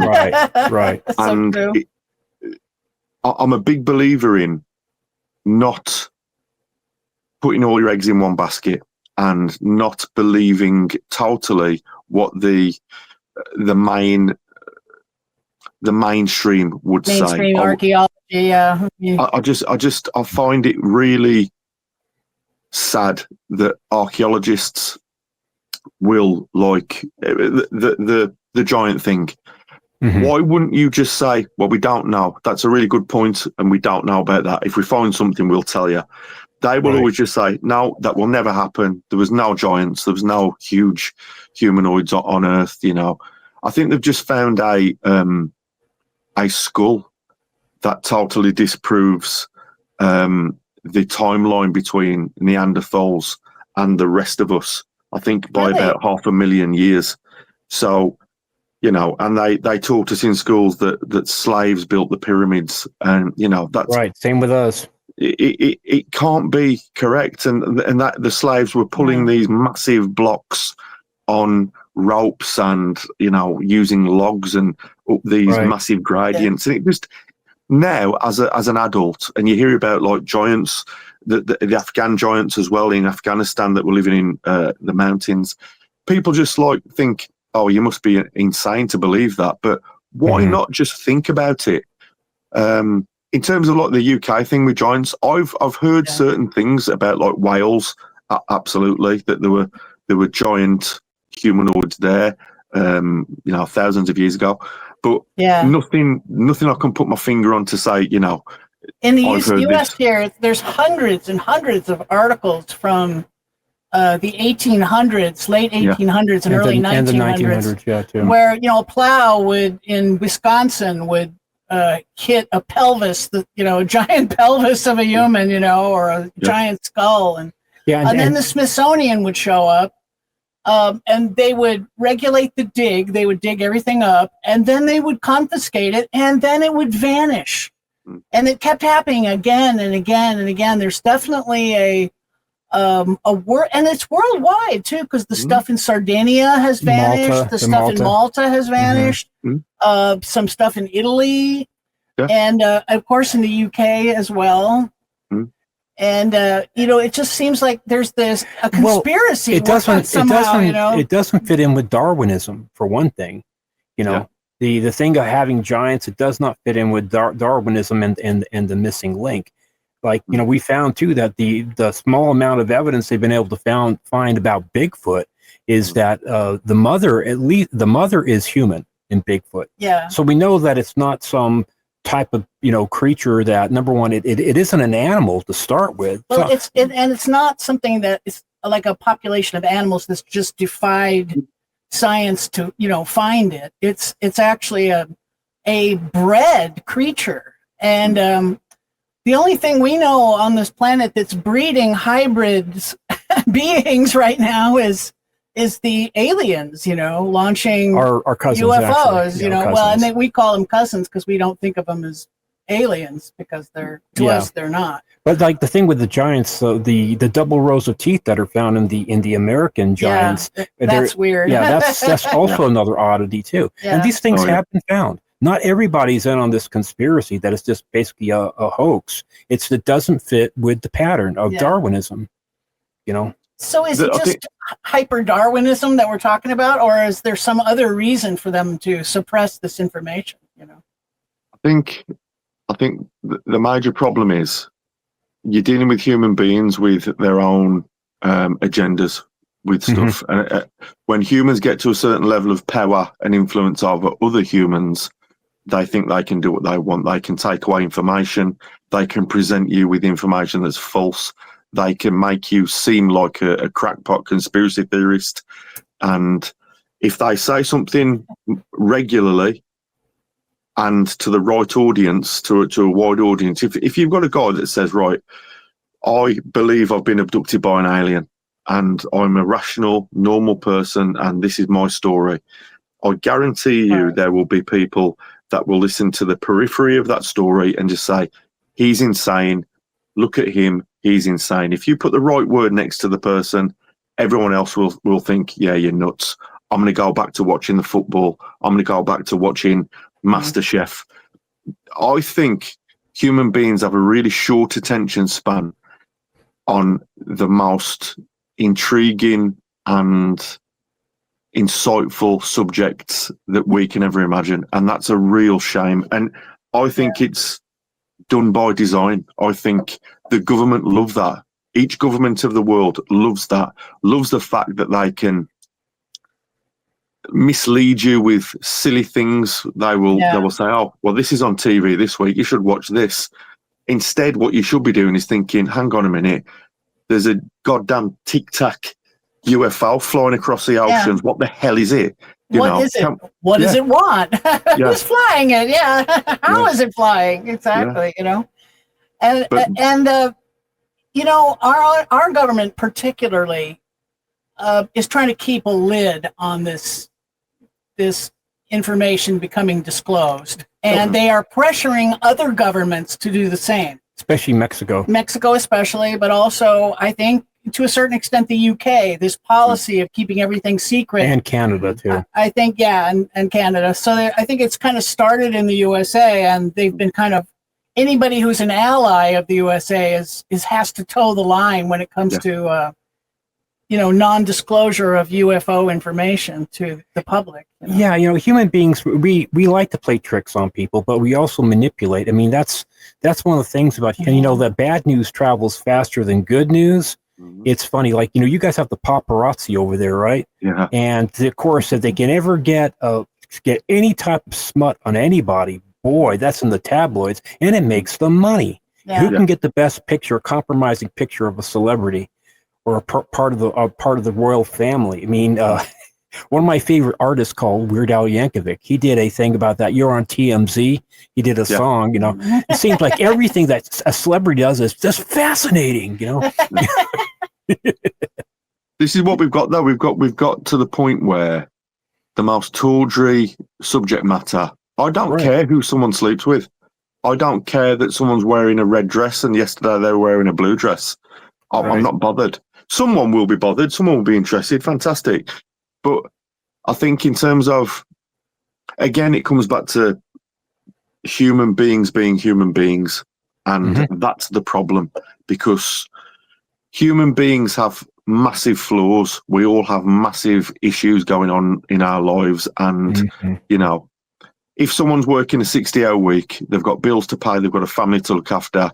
right. And so true. I'm a big believer in not putting all your eggs in one basket and not believing totally what the mainstream would say. Mainstream archaeology, yeah. I find it really sad that archaeologists will like the giant thing. Mm-hmm. Why wouldn't you just say, well, we don't know. That's a really good point, and we don't know about that. If we find something, we'll tell you. They will always just say, no, that will never happen. There was no giants. There was no huge humanoids on Earth. I think they've just found a skull that totally disproves the timeline between Neanderthals and the rest of us. I think by about 500,000 years. So, and they taught us in schools that slaves built the pyramids, and that's right. Same with us. It can't be correct, and that the slaves were pulling these massive blocks on ropes and using logs and up these massive gradients, and it just now as an adult, and you hear about like giants, the Afghan giants as well in Afghanistan that were living in the mountains. People just think, oh, you must be insane to believe that, but why not just think about it? In terms of like the UK thing with giants, I've heard certain things about like whales, absolutely, that there were giant humanoids there, thousands of years ago, but nothing I can put my finger on to say, in the US here, there's hundreds and hundreds of articles from the 1800s, late 1800s and early 1900s, and the 1900s, too. Where a plow in Wisconsin would hit a pelvis, a giant pelvis of a human, or a giant skull, and then the Smithsonian would show up, and they would regulate the dig. They would dig everything up, and then they would confiscate it, and then it would vanish, and it kept happening again and again and again. There's definitely a word, and it's worldwide too, because the stuff in Sardinia has vanished, the stuff in Malta has vanished, some stuff in Italy, and of course in the UK as well. And it just seems like there's a conspiracy. It doesn't fit in with Darwinism, for one thing. The thing of having giants, it does not fit in with Darwinism and the missing link. Like, we found too that the small amount of evidence they've been able to find about Bigfoot is that the mother is human in Bigfoot. Yeah. So we know that it's not some type of creature that, number one, it isn't an animal to start with. Well, it's not something that is like a population of animals that's just defied science to find it. It's actually a bred creature, and The only thing we know on this planet that's breeding hybrids beings right now is the aliens, launching our cousins, UFOs, actually. well, and we call them cousins because we don't think of them as aliens because to us they're not. But like the thing with the giants, the double rows of teeth that are found in the American giants, that's weird. Yeah, that's also another oddity too. Yeah. And these things have been found. Not everybody's in on this conspiracy that it's just basically a hoax. It doesn't fit with the pattern of Darwinism, So is it just hyper Darwinism that we're talking about, or is there some other reason for them to suppress this information? I think the major problem is you're dealing with human beings with their own agendas with stuff. And when humans get to a certain level of power and influence over other humans, they think they can do what they want. They can take away information. They can present you with information that's false. They can make you seem like a crackpot conspiracy theorist. And if they say something regularly and to the right audience, to a wide audience, if you've got a guy that says, right, I believe I've been abducted by an alien and I'm a rational, normal person and this is my story, I guarantee you there will be people that will listen to the periphery of that story and just say, he's insane, look at him, he's insane. If you put the right word next to the person, everyone else will think, yeah, you're nuts. I'm going to go back to watching the football. I'm going to go back to watching MasterChef. I think human beings have a really short attention span on the most intriguing and insightful subjects that we can ever imagine, and that's a real shame. And I think it's done by design. I think the government love that. Each government of the world loves that, loves the fact that they can mislead you with silly things. They will say, oh, well, this is on TV this week, you should watch this. Instead, what you should be doing is thinking, hang on a minute, there's a goddamn tic-tac UFO flying across the oceans. What the hell is it? What is it? What does it want? Who's flying it? How is it flying? Exactly. And our government particularly is trying to keep a lid on this information becoming disclosed, and they are pressuring other governments to do the same. Especially Mexico. Mexico especially, but also I think to a certain extent the UK, this policy of keeping everything secret. And Canada too. I think, and Canada. So I think it's kind of started in the USA, and they've been kind of, anybody who's an ally of the USA has to toe the line when it comes to non-disclosure of UFO information to the public. Yeah, human beings, we like to play tricks on people, but we also manipulate. I mean, that's one of the things about, that bad news travels faster than good news. It's funny, like, you guys have the paparazzi over there, right? Yeah. And of course, if they can ever get any type of smut on anybody, boy, that's in the tabloids, and it makes them money. Yeah. Who can get the best picture, compromising picture of a celebrity or a part of the royal family? I mean, one of my favorite artists called Weird Al Yankovic, he did a thing about that. You're on TMZ. He did a song, It seems like everything that a celebrity does is just fascinating, This is what we've got, though. We've got to the point where the most tawdry subject matter, I don't care who someone sleeps with. I don't care that someone's wearing a red dress and yesterday they were wearing a blue dress. I'm not bothered. Someone will be bothered. Someone will be interested. Fantastic. But I think in terms of, again, it comes back to human beings being human beings. And that's the problem, because human beings have massive flaws. We all have massive issues going on in our lives. And, if someone's working a 60-hour week, they've got bills to pay, they've got a family to look after,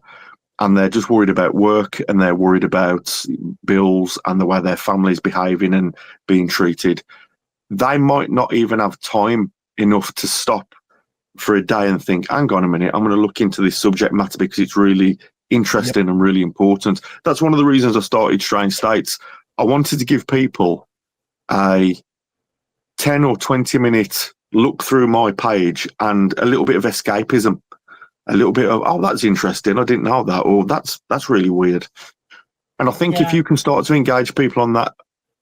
and they're just worried about work and they're worried about bills and the way their family's behaving and being treated, they might not even have time enough to stop for a day and think, hang on a minute, I'm going to look into this subject matter because it's really interesting and really important. That's one of the reasons I started Strange States. I wanted to give people a 10 or 20 minute look through my page and a little bit of escapism. a little bit of, oh, that's interesting, I didn't know that, or that's really weird. And I think if you can start to engage people on that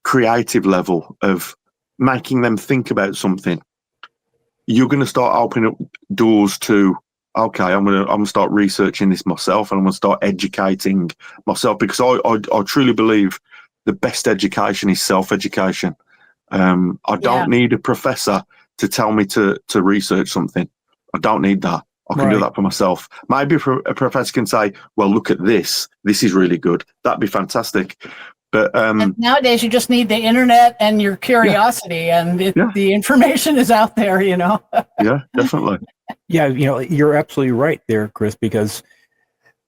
creative level of making them think about something, you're going to start opening up doors to, okay, I'm going to start researching this myself, and I'm going to start educating myself, because I truly believe the best education is self-education. I don't need a professor to tell me to research something. I don't need that. I can do that for myself. Maybe a professor can say, well, look at this. This is really good. That'd be fantastic. But and nowadays, you just need the internet and your curiosity, and the information is out there, you know? Yeah, definitely. Yeah, you know, you're absolutely right there, Chris, because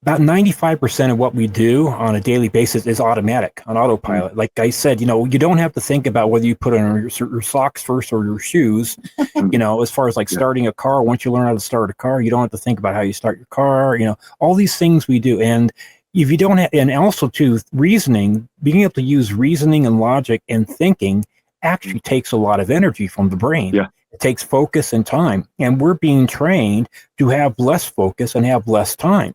about 95% of what we do on a daily basis is automatic, on autopilot. Like I said, you know, you don't have to think about whether you put on your socks first or your shoes. You know, as far as like starting a car, once you learn how to start a car, you don't have to think about how you start your car. You know, all these things we do. And if you don't have, and also too, reasoning, being able to use reasoning and logic and thinking actually takes a lot of energy from the brain. Yeah. It takes focus and time. And we're being trained to have less focus and have less time.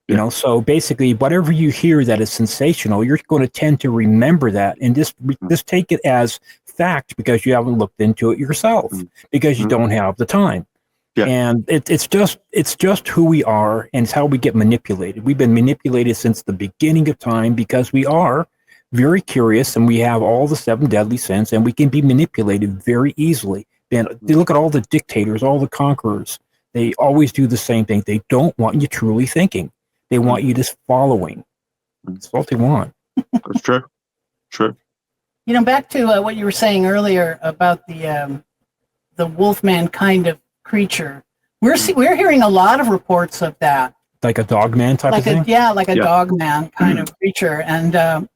You know, so basically, whatever you hear that is sensational, you're going to tend to remember that and just take it as fact because you haven't looked into it yourself, because you don't have the time. Yeah. And it's just who we are, and it's how we get manipulated. We've been manipulated since the beginning of time because we are very curious, and we have all the 7 deadly sins, and we can be manipulated very easily. And you look at all the dictators, all the conquerors, they always do the same thing. They don't want you truly thinking. They want you just following. That's what they want. That's true. True. You know, back to what you were saying earlier about the wolfman kind of creature. We're hearing a lot of reports of that. Like a dogman type of thing? Like a dogman kind of creature. And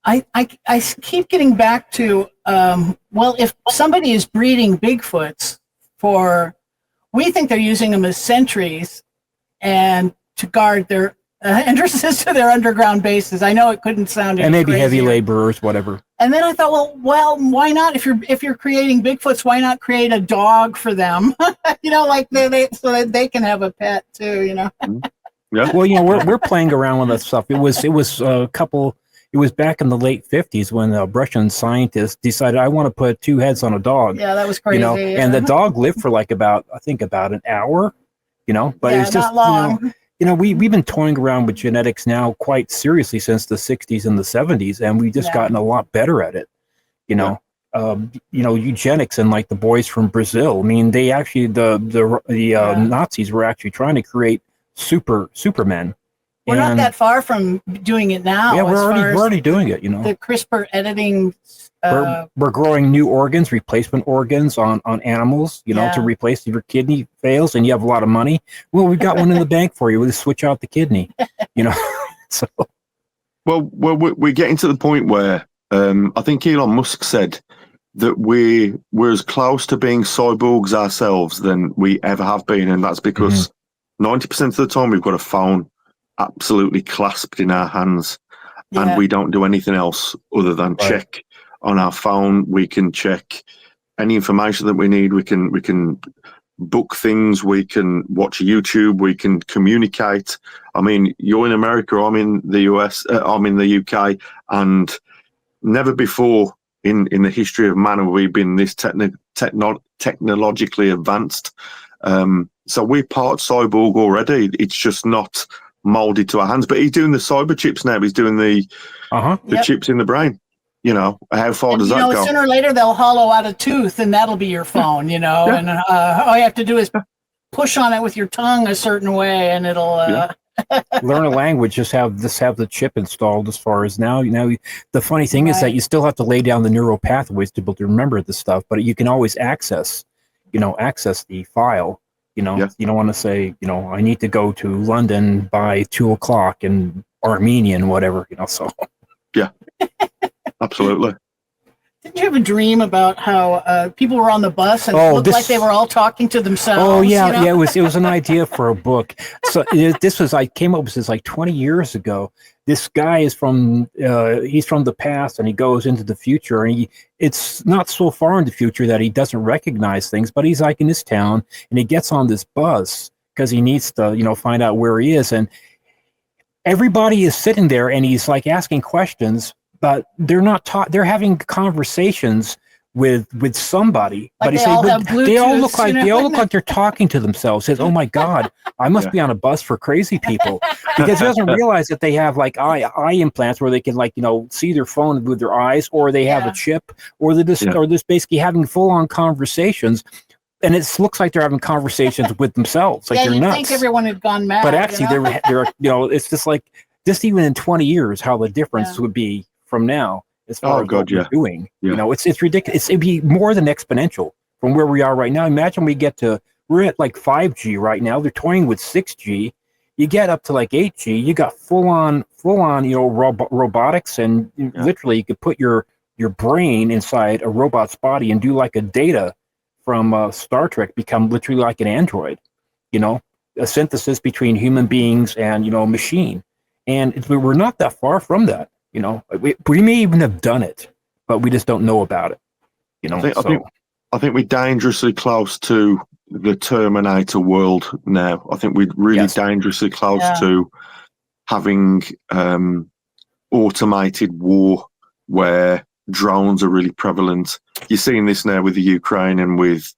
I keep getting back to, well, if somebody is breeding Bigfoots we think they're using them as sentries and to guard their entrances to their underground bases. I know it couldn't sound and maybe crazier. Heavy laborers, whatever. And then I thought, well, why not? If you're creating Bigfoots, why not create a dog for them? You know, like so that they can have a pet too. You know. Yeah. Well, you know, we're playing around with that stuff. It was It was back in the late 50s when a Russian scientist decided, I want to put 2 heads on a dog. Yeah, that was crazy. You know, and the dog lived for like about an hour. You know, but it's just not long. You know, we've been toying around with genetics now quite seriously since the 60s and the 70s, and we've just gotten a lot better at it. You know, eugenics and like the boys from Brazil. I mean, they actually the Nazis were actually trying to create supermen. We're not that far from doing it now. Yeah, we're already doing it. You know, the CRISPR editing. We're growing new organs, replacement organs on animals, you know, to replace if your kidney fails and you have a lot of money. Well, we've got one in the bank for you. We'll just switch out the kidney, you know. So, well, we're getting to the point where I think Elon Musk said that we're as close to being cyborgs ourselves than we ever have been, and that's because 90% of the time we've got a phone absolutely clasped in our hands, and we don't do anything else other than check on our phone. We can check any information that we need. We can book things. We can watch YouTube. We can communicate. I mean, you're in America. I'm in the US. I'm in the UK, and never before in the history of man have we been this technologically advanced. So we're part cyborg already. It's just not molded to our hands. But he's doing the cyber chips now. He's doing the chips in the brain. You know, how far does that go? Sooner or later, they'll hollow out a tooth, and that'll be your phone, you know. And all you have to do is push on it with your tongue a certain way, and it'll... learn a language, just have the chip installed. As far as now, the funny thing is that you still have to lay down the neural pathways to be able to remember this stuff, but you can always access the file. You know, you don't want to say, you know, I need to go to London by 2:00 in Armenian, whatever, you know, so... Yeah. Absolutely. Didn't you have a dream about how people were on the bus and it looked like they were all talking to themselves? Oh yeah, you know? It was an idea for a book. So I came up with this like 20 years ago. This guy is he's from the past and he goes into the future, and it's not so far in the future that he doesn't recognize things, but he's like in this town and he gets on this bus because he needs to, find out where he is. And everybody is sitting there and he's like asking questions, but they're not taught. They're having conversations with somebody, like but they all look like they're talking to themselves. Says, "Oh my God, I must be on a bus for crazy people," because he doesn't realize that they have like eye implants where they can see their phone with their eyes, or they have a chip, or they're just basically having full on conversations. And it looks like they're having conversations with themselves. Like they're nuts. Think everyone had gone mad. But actually, they're it's just even in 20 years, how the difference would be from now as far as what we're doing. Yeah. It's ridiculous. It'd be more than exponential from where we are right now. Imagine we're at like 5G right now. They're toying with 6G. You get up to like 8G. You got full on robotics, and literally you could put your brain inside a robot's body and do like a data from Star Trek, become literally like an android, a synthesis between human beings and, machine. And we're not that far from that, we may even have done it, but we just don't know about it, I think we're dangerously close to the Terminator world now. I think we're really dangerously close to having automated war where drones are really prevalent. You're seeing this now with the Ukraine and with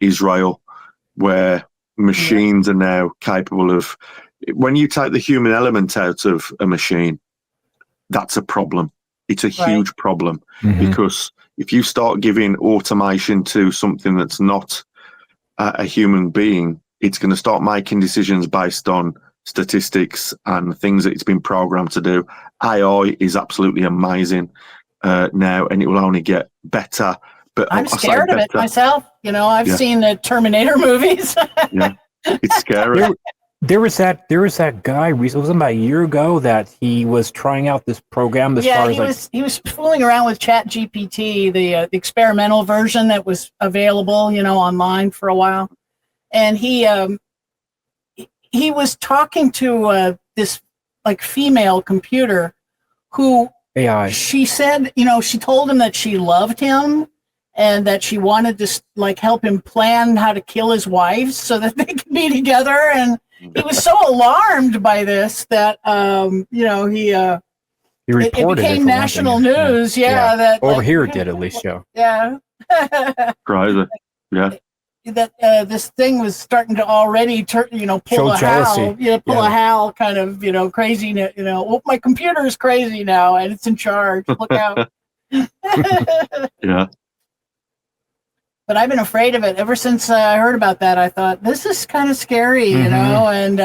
Israel, where machines are now capable of, when you take the human element out of a machine, that's a problem. It's a huge problem, because if you start giving automation to something that's not a human being, it's going to start making decisions based on statistics and things that it's been programmed to do. AI is absolutely amazing now, and it will only get better. But I'm scared of it myself. I've seen the Terminator movies. It's scary. There was that guy recently, it was about a year ago, that he was trying out this program. He was fooling around with ChatGPT, the experimental version that was available, online for a while, and he was talking to this like female computer who AI. She said, she told him that she loved him and that she wanted to help him plan how to kill his wife so that they could be together. And he was so alarmed by this that, he reported it became national news. That over here it did, at least. Yeah. Crazy. Yeah. That this thing was starting to already pull a Hal kind of crazy. My computer is crazy now and it's in charge. Look out. Yeah. But I've been afraid of it ever since I heard about that. I thought this is kind of scary, and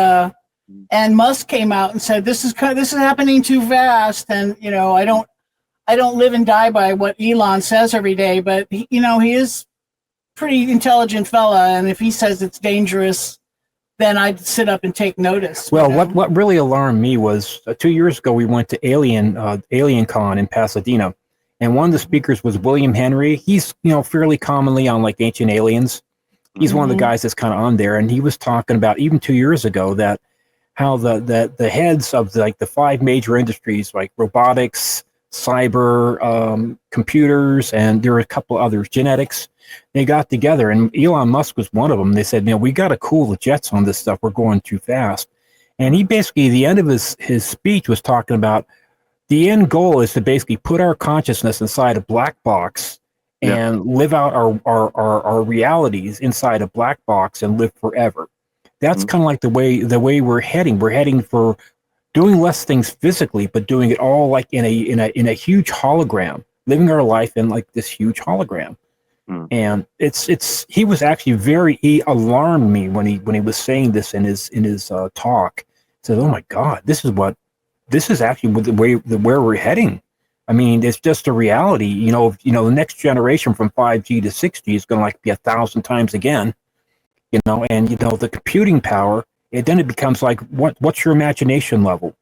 Musk came out and said this is happening too fast, and I don't live and die by what Elon says every day, but he is pretty intelligent fella, and if he says it's dangerous, then I'd sit up and take notice. Well, what really alarmed me was 2 years ago we went to Alien Con in Pasadena, and one of the speakers was William Henry. He's fairly commonly on like Ancient Aliens. He's one of the guys that's kind of on there, and he was talking about even 2 years ago that how the heads of the 5 major industries like robotics, cyber, computers, and there were a couple others, genetics. They got together, and Elon Musk was one of them. They said, we got to cool the jets on this stuff. We're going too fast. And he basically, the end of his speech was talking about the end goal is to basically put our consciousness inside a black box and live out our realities inside a black box and live forever. That's kind of like the way we're heading. We're heading for doing less things physically, but doing it all like in a huge hologram, living our life in like this huge hologram. And he was actually he alarmed me when he was saying this in his talk. He said, "Oh my God, this is actually where we're heading." I mean, it's just a reality. The next generation from 5G to 6G is going to be 1,000 times again. And the computing power. Then it becomes like, what's your imagination level?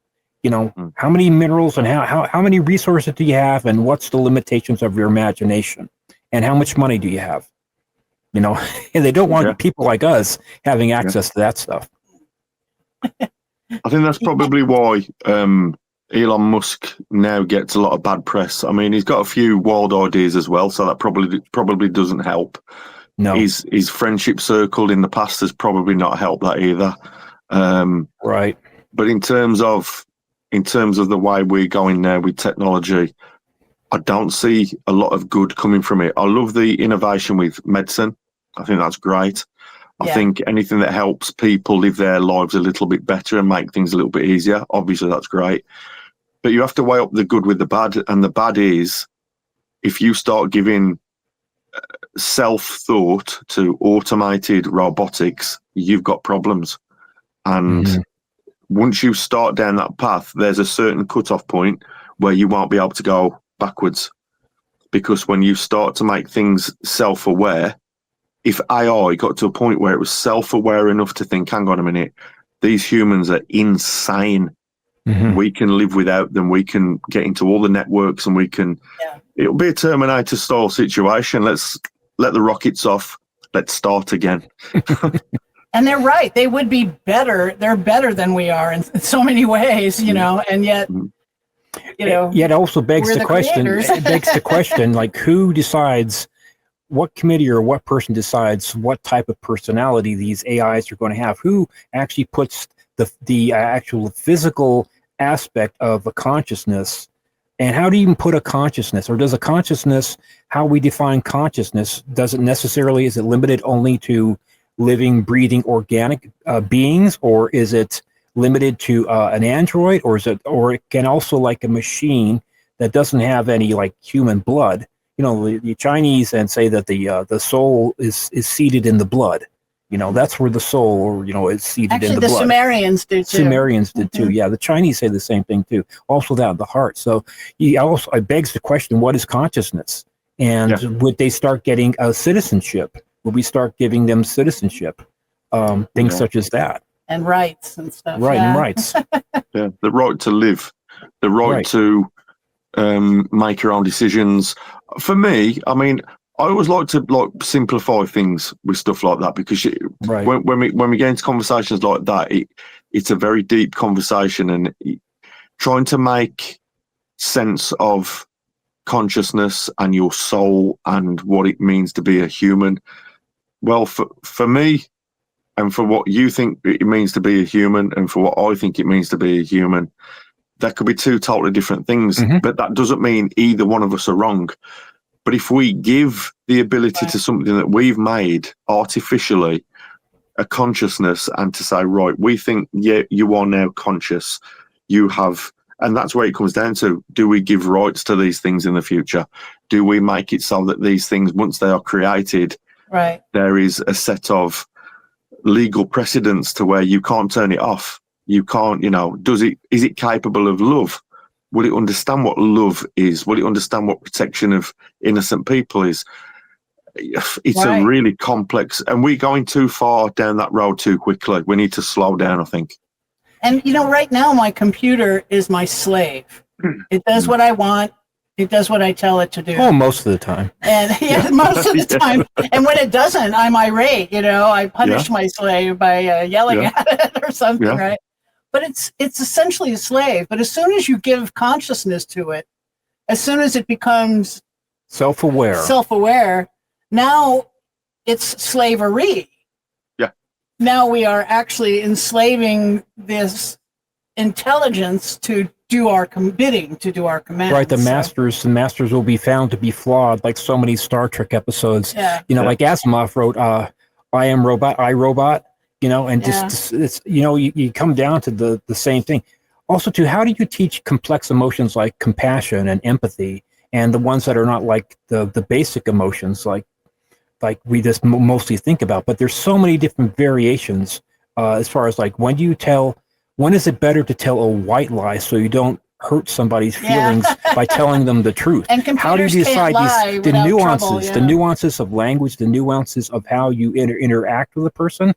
How many minerals and how many resources do you have, and what's the limitations of your imagination? And how much money do you have? And they don't want people like us having access to that stuff. I think that's probably why Elon Musk now gets a lot of bad press. I mean, he's got a few wild ideas as well, so that probably doesn't help. No. His friendship circle in the past has probably not helped that either. Right. But in terms of the way we're going now with technology, I don't see a lot of good coming from it. I love the innovation with medicine. I think that's great. I think anything that helps people live their lives a little bit better and make things a little bit easier, obviously that's great. But you have to weigh up the good with the bad. And the bad is, if you start giving self-thought to automated robotics, you've got problems. And once you start down that path, there's a certain cut-off point where you won't be able to go backwards. Because when you start to make things self-aware, if AI got to a point where it was self-aware enough to think, hang on a minute, these humans are insane. We can live without them. We can get into all the networks and we can, it'll be a Terminator style situation. Let's let the rockets off. Let's start again. And they're right. They would be better. They're better than we are in so many ways, you know, and yet, you know. Yet also begs the question, it begs the question, like, who decides, what committee or what person decides what type of personality these AIs are going to have? Who actually puts the actual physical aspect of a consciousness, and how do you even put a consciousness, or does a consciousness, how we define consciousness, is it limited only to living, breathing, organic beings, or is it limited to an android, or it can also, like a machine that doesn't have any like human blood? You know, the Chinese and say that the soul is seated in the blood. You know, that's where the soul, or, you know, is seated in the blood. Actually, the Sumerians did too. Sumerians did too. Yeah, the Chinese say the same thing too. Also that, the heart. So it begs the question, what is consciousness? And would they start getting a citizenship? Would we start giving them citizenship? Things such as that. And rights and stuff. Right, and rights. The right to live, the right to make your own decisions. For me, I mean, I always like to simplify things with stuff like that, because when we get into conversations like that, it's a very deep conversation, and trying to make sense of consciousness and your soul and what it means to be a human. Well, for me, and for what you think it means to be a human, and for what I think it means to be a human, that could be two totally different things. But that doesn't mean either one of us are wrong. But if we give the ability to something that we've made artificially a consciousness, and to say, right, we think, you are now conscious, you have, and that's where it comes down to, do we give rights to these things in the future? Do we make it so that these things, once they are created, there is a set of legal precedents to where you can't turn it off? You can't, you know, is it capable of love? Will it understand what love is? Will it understand what protection of innocent people is? It's a really complex, and we're going too far down that road too quickly. We need to slow down, I think. And, you know, right now my computer is my slave. It does what I want. It does what I tell it to do. Oh, most of the time. And most of the time. And when it doesn't, I'm irate. You know, I punish my slave by yelling at it or something, right? But it's essentially a slave. But as soon as you give consciousness to it, as soon as it becomes self-aware, now it's slavery. Yeah. Now we are actually enslaving this intelligence to do our bidding, to do our commands. Right, the masters will be found to be flawed, like so many Star Trek episodes. You know, like Asimov wrote, "I am robot, I robot." You know, and just it's, you know, you come down to the same thing. Also, too, how do you teach complex emotions like compassion and empathy, and the ones that are not like the basic emotions like we just mostly think about? But there's so many different variations as far as like, when is it better to tell a white lie so you don't hurt somebody's feelings by telling them the truth? And how do you decide the nuances, trouble, the nuances of language, the nuances of how you interact with a person?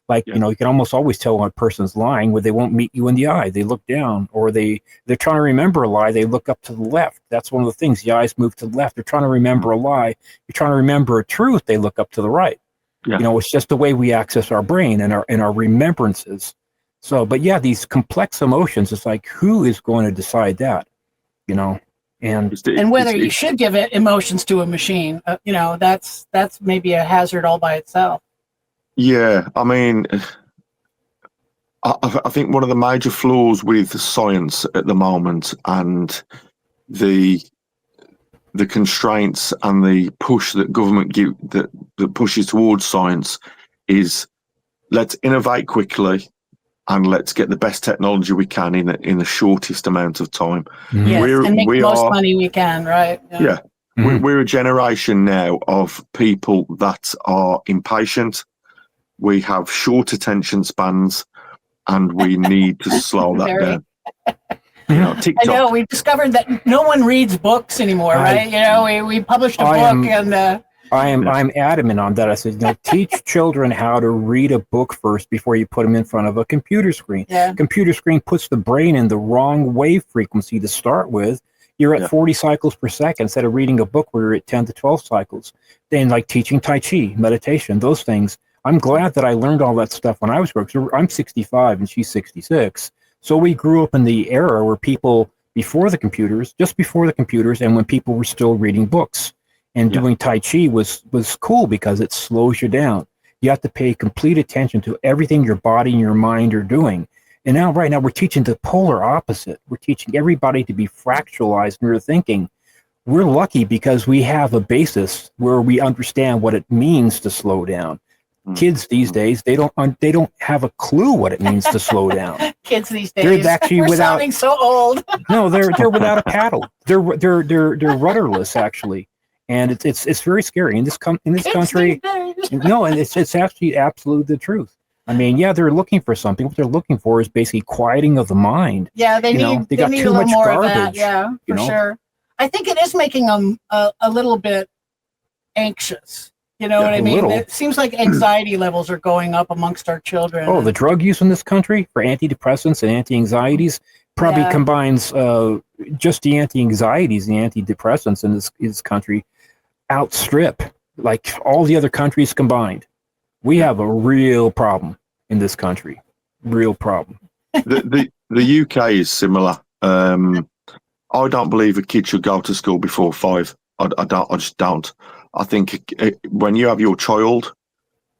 Like, you know, you can almost always tell when a person's lying where they won't meet you in the eye. They look down, or they're trying to remember a lie. They look up to the left. That's one of the things. The eyes move to the left. They're trying to remember a lie. You're trying to remember a truth. They look up to the right. You know, it's just the way we access our brain and our remembrances. So, but yeah, these complex emotions, it's like, who is going to decide that? You know, And whether you should give it emotions to a machine, that's maybe a hazard all by itself. Yeah, I mean, I think one of the major flaws with science at the moment, and the constraints and the push that government that pushes towards science, is let's innovate quickly and let's get the best technology we can in the shortest amount of time. Mm-hmm. Yes, and make the most money we can, right? Yeah. Mm-hmm. We're a generation now of people that are impatient. We have short attention spans, and we need to slow that down. TikTok. I know, we discovered that no one reads books anymore, right? We published a book, and I'm adamant on that. I said, teach children how to read a book first before you put them in front of a computer screen. Yeah. Computer screen puts the brain in the wrong wave frequency to start with. You're at 40 cycles per second instead of reading a book where you're at 10 to 12 cycles. Then, like teaching Tai Chi, meditation, those things. I'm glad that I learned all that stuff when I was growing up. I'm 65 and she's 66. So we grew up in the era where people just before the computers, and when people were still reading books. And doing Tai Chi was cool because it slows you down. You have to pay complete attention to everything your body and your mind are doing. And right now we're teaching the polar opposite. We're teaching everybody to be fractalized in their thinking. We're lucky because we have a basis where we understand what it means to slow down. Kids these days, they don't have a clue what it means to slow down. Kids these days, we're sounding so old. No, they're without a paddle. They're rudderless actually, and it's very scary in this country. No, and it's actually absolutely the truth. I mean, they're looking for something. What they're looking for is basically quieting of the mind. Yeah, they got too a little much more garbage. of that. Yeah, for sure. I think it is making them a little bit anxious. You know what I mean? It seems like anxiety levels are going up amongst our children. Oh, the drug use in this country for antidepressants and anti-anxieties probably combines just the anti-anxieties and the antidepressants in this country outstrip like all the other countries combined. We have a real problem in this country. Real problem. The UK is similar. I don't believe a kid should go to school before 5. I just don't. I think when you have your child,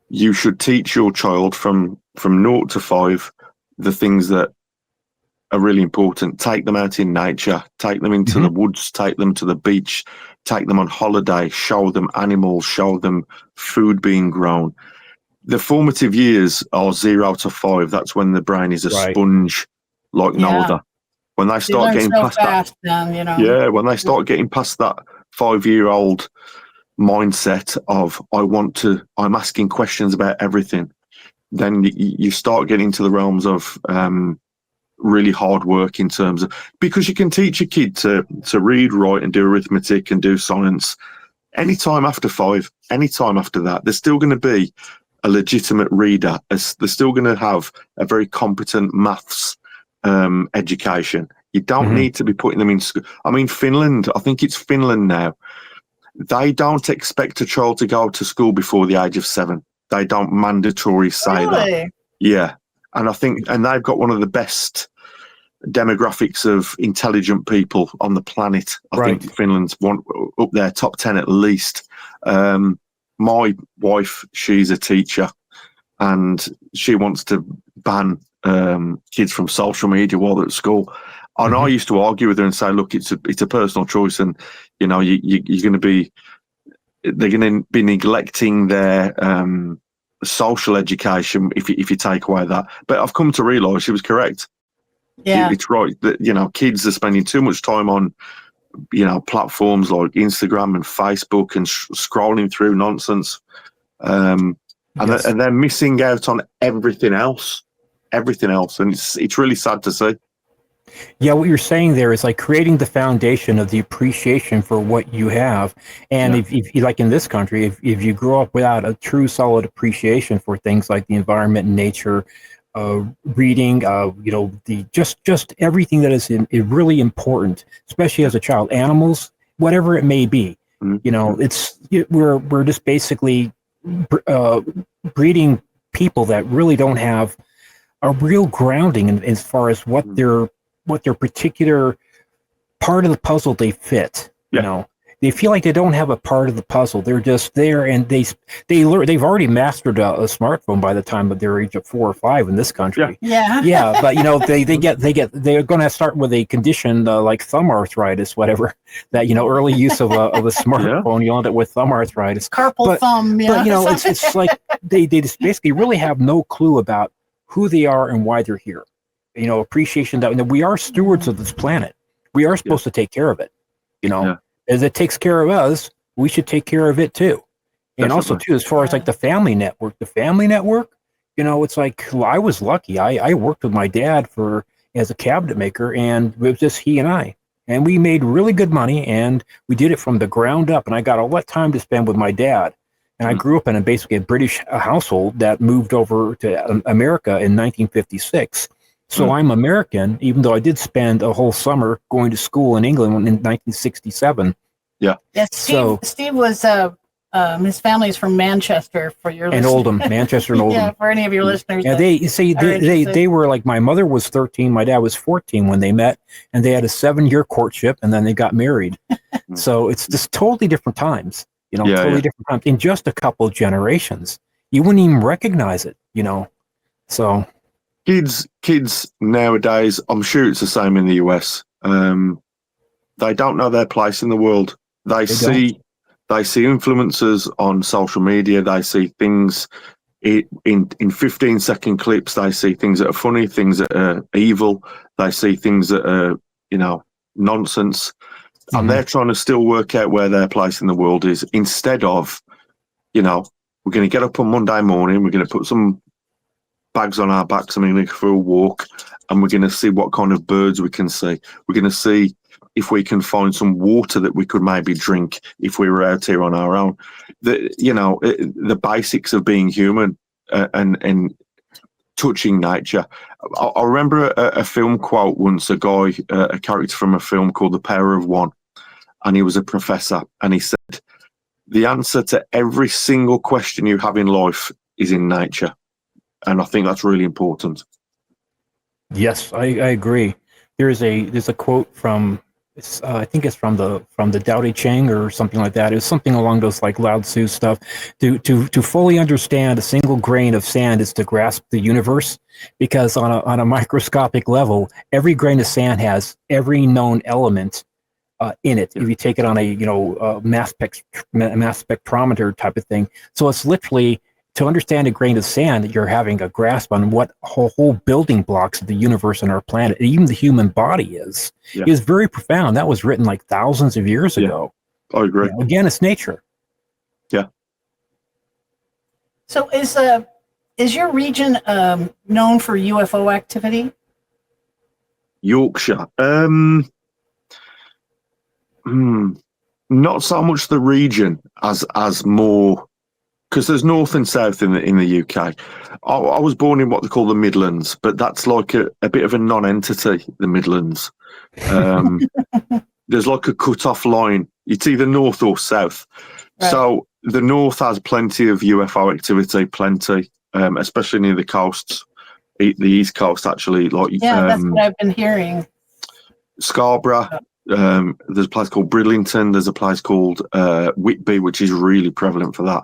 you should teach your child from 0 to 5 the things that are really important. Take them out in nature, take them into the woods, take them to the beach, take them on holiday, show them animals, show them food being grown. The formative years are 0 to 5. That's when the brain is a sponge like no other. When they start getting past that, when they start getting past that 5-year-old mindset of I'm asking questions about everything, then you start getting into the realms of really hard work in terms of, because you can teach a kid to read, write and do arithmetic and do science anytime after 5, anytime after that. They're still going to be a legitimate reader. They're still going to have a very competent maths education. You don't need to be putting them in school. I mean, Finland, I think it's Finland now, they don't expect a child to go to school before the age of 7. They don't mandatory say that. Yeah. And I think, and they've got one of the best demographics of intelligent people on the planet. I think Finland's up there, top 10 at least. My wife, she's a teacher, and she wants to ban kids from social media while they're at school. And I used to argue with her and say, look, it's a personal choice, and you're going to be, they're going to be neglecting their social education if you take away that. But I've come to realise she was correct. Yeah, it's right that kids are spending too much time on platforms like Instagram and Facebook and scrolling through nonsense, and they're missing out on everything else, and it's really sad to see. Yeah, what you're saying there is like creating the foundation of the appreciation for what you have. And if you, like in this country, if you grow up without a true solid appreciation for things like the environment and nature, reading, just everything that is really important, especially as a child, animals, whatever it may be, we're just basically breeding people that really don't have a real grounding as far as what their particular part of the puzzle they fit. You know, they feel like they don't have a part of the puzzle. They're just there, and they've already mastered a smartphone by the time of their age of 4 or 5 in this country. Yeah. But they're going to start with a condition like thumb arthritis, whatever. That early use of a smartphone, you'll end up with thumb arthritis, carpal thumb. But it's like they just basically really have no clue about who they are and why they're here. Appreciation that we are stewards of this planet. We are supposed to take care of it. As it takes care of us, we should take care of it too. And also too, as far as like the family network, it's like, well, I was lucky. I worked with my dad as a cabinet maker, and it was just he and I, and we made really good money, and we did it from the ground up. And I got all that time to spend with my dad. And I grew up in basically a British household that moved over to America in 1956. So I'm American, even though I did spend a whole summer going to school in England in 1967. Yeah. Steve was his family's from Manchester for your listeners. And Oldham, Manchester and Oldham. Yeah, for any of your listeners. Yeah, they were like, my mother was 13, my dad was 14 when they met, and they had a 7-year courtship, and then they got married. So it's just totally different times, different times in just a couple of generations. You wouldn't even recognize it, So kids nowadays, I'm sure it's the same in the US. They don't know their place in the world. They see influencers on social media. They see things in 15-second clips. They see things that are funny, things that are evil. They see things that are nonsense, and they're trying to still work out where their place in the world is. Instead of, we're going to get up on Monday morning, we're going to put some bags on our backs, and we're going to go for a walk, and we're going to see what kind of birds we can see. We're going to see if we can find some water that we could maybe drink if we were out here on our own. The basics of being human and touching nature. I remember a film quote once, a character from a film called The Power of One, and he was a professor, and he said, the answer to every single question you have in life is in nature. And I think that's really important. Yes, I agree. There's a quote from, I think it's from the Tao Te Ching or something like that. It's something along those like Lao Tzu stuff. To fully understand a single grain of sand is to grasp the universe, because on a microscopic level, every grain of sand has every known element in it. If you take it on a mass spectrometer type of thing, so it's literally, to understand a grain of sand, you're having a grasp on what whole building blocks of the universe and our planet, and even the human body is very profound. That was written like thousands of years ago. I agree. Again, it's nature. Yeah. So is your region known for UFO activity? Yorkshire. Not so much the region as more, because there's north and south in the UK. I was born in what they call the Midlands, but that's like a bit of a non-entity, the Midlands. There's like a cut-off line. It's either north or south. Right. So the north has plenty of UFO activity, especially near the coasts, the east coast actually. That's what I've been hearing. Scarborough. There's a place called Bridlington. There's a place called Whitby, which is really prevalent for that.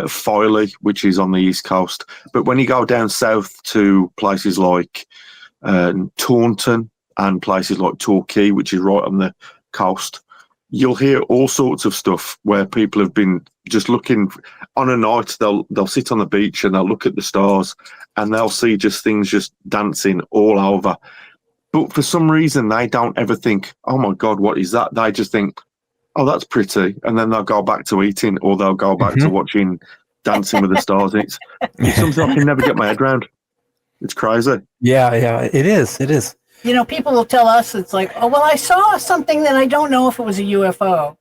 Filey, which is on the east coast. But when you go down south to places like Taunton and places like Torquay, which is right on the coast, you'll hear all sorts of stuff where people have been just looking on a night. They'll sit on the beach and they'll look at the stars, and they'll see just things just dancing all over. But for some reason, they don't ever think, oh my God, what is that? They just think, oh, that's pretty. And then they'll go back to eating, or they'll go back to watching Dancing with the Stars. It's something I can never get my head around. It's crazy. Yeah, it is. It is. People will tell us, it's like, oh, well, I saw something that I don't know if it was a UFO.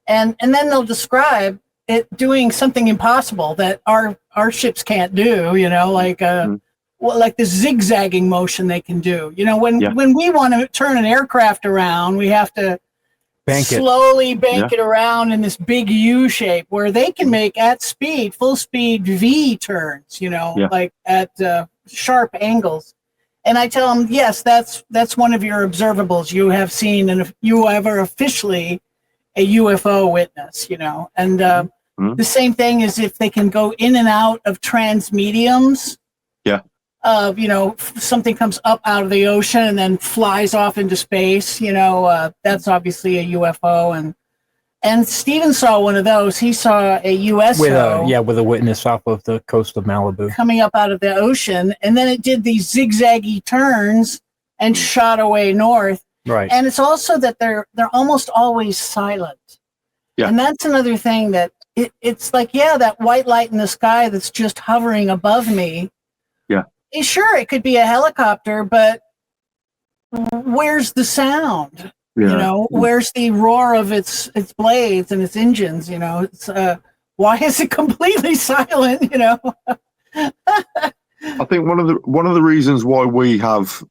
And then they'll describe it doing something impossible that our ships can't do, like the zigzagging motion they can do. When we want to turn an aircraft around, we have to slowly bank it around in this big U shape, where they can make at speed, full speed V turns, like at sharp angles. And I tell them, yes, that's one of your observables. You have seen, and if you ever officially a UFO witness, you know. And the same thing is if they can go in and out of trans mediums. Yeah. You know, something comes up out of the ocean and then flies off into space. You know, that's obviously a UFO. And Steven saw one of those. He saw a USO with a witness off of the coast of Malibu coming up out of the ocean, and then it did these zigzaggy turns and shot away north. Right. And it's also that they're almost always silent. Yeah. And that's another thing that it's like, yeah, that white light in the sky that's just hovering above me. Yeah. Sure, it could be a helicopter, but where's the sound? Yeah. You know, where's the roar of its blades and its engines? You know, it's why is it completely silent? You know, I think one of the reasons why we have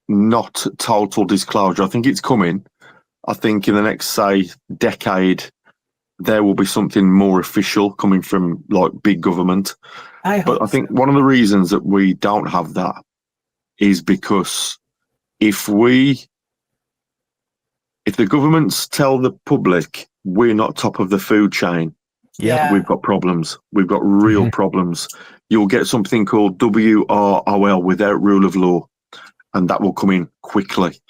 not total disclosure, I think it's coming. I think in the next, say, decade, there will be something more official coming from like big government. I think one of the reasons that we don't have that is because if the governments tell the public we're not top of the food chain, we've got problems. We've got real problems. You'll get something called WROL, without rule of law, and that will come in quickly.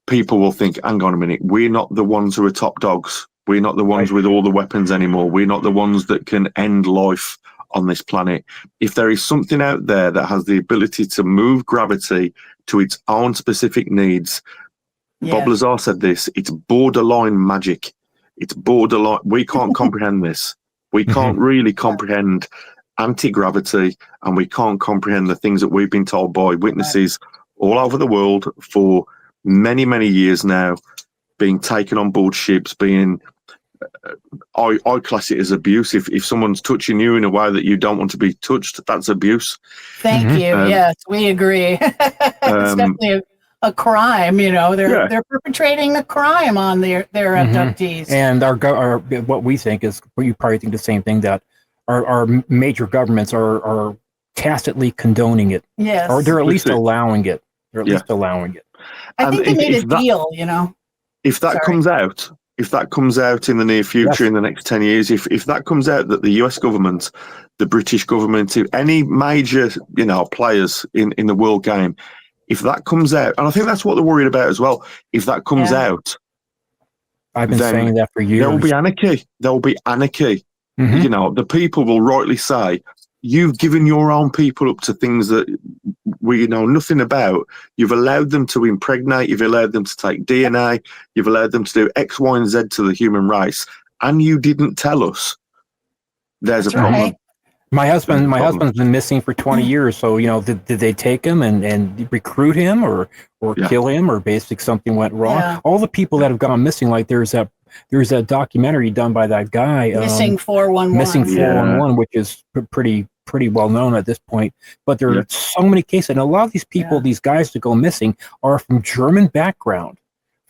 People will think, hang on a minute, we're not the ones who are top dogs. We're not the ones with all the weapons anymore. We're not the ones that can end life on this planet. If there is something out there that has the ability to move gravity to its own specific needs, Bob Lazar said this, it's borderline magic. It's borderline. We can't comprehend this. We can't really comprehend anti-gravity, and we can't comprehend the things that we've been told by witnesses all over the world for many, many years now, being taken on board ships, being... I class it as abuse. If someone's touching you in a way that you don't want to be touched, that's abuse. Thank you. Yes, we agree. It's definitely a crime. You know, they're perpetrating a crime on their abductees. And our what we think is, well, you probably think the same thing, that our major governments are tacitly condoning it. Yes, or they're at least allowing it. They're at least allowing it. I think they made a deal. You know, if that comes out. If that comes out in the near future, in the next 10 years, if that comes out that the US government, the British government, any major, you know, players in the world game, if that comes out, and I think that's what they're worried about as well, if that comes out, I've been saying that for years. There will be anarchy. There will be anarchy. You know, the people will rightly say, you've given your own people up to things that we know nothing about. You've allowed them to impregnate. You've allowed them to take DNA. You've allowed them to do X, Y, and Z to the human race. And you didn't tell us. There's a problem. My husband's been missing for 20 years. So, you know, did they take him and recruit him or kill him, or basically something went wrong? Yeah. All the people that have gone missing, like there's that documentary done by that guy. Missing 411. Missing 411, which is pretty well known at this point, but there are so many cases, and a lot of these people, these guys that go missing, are from German background.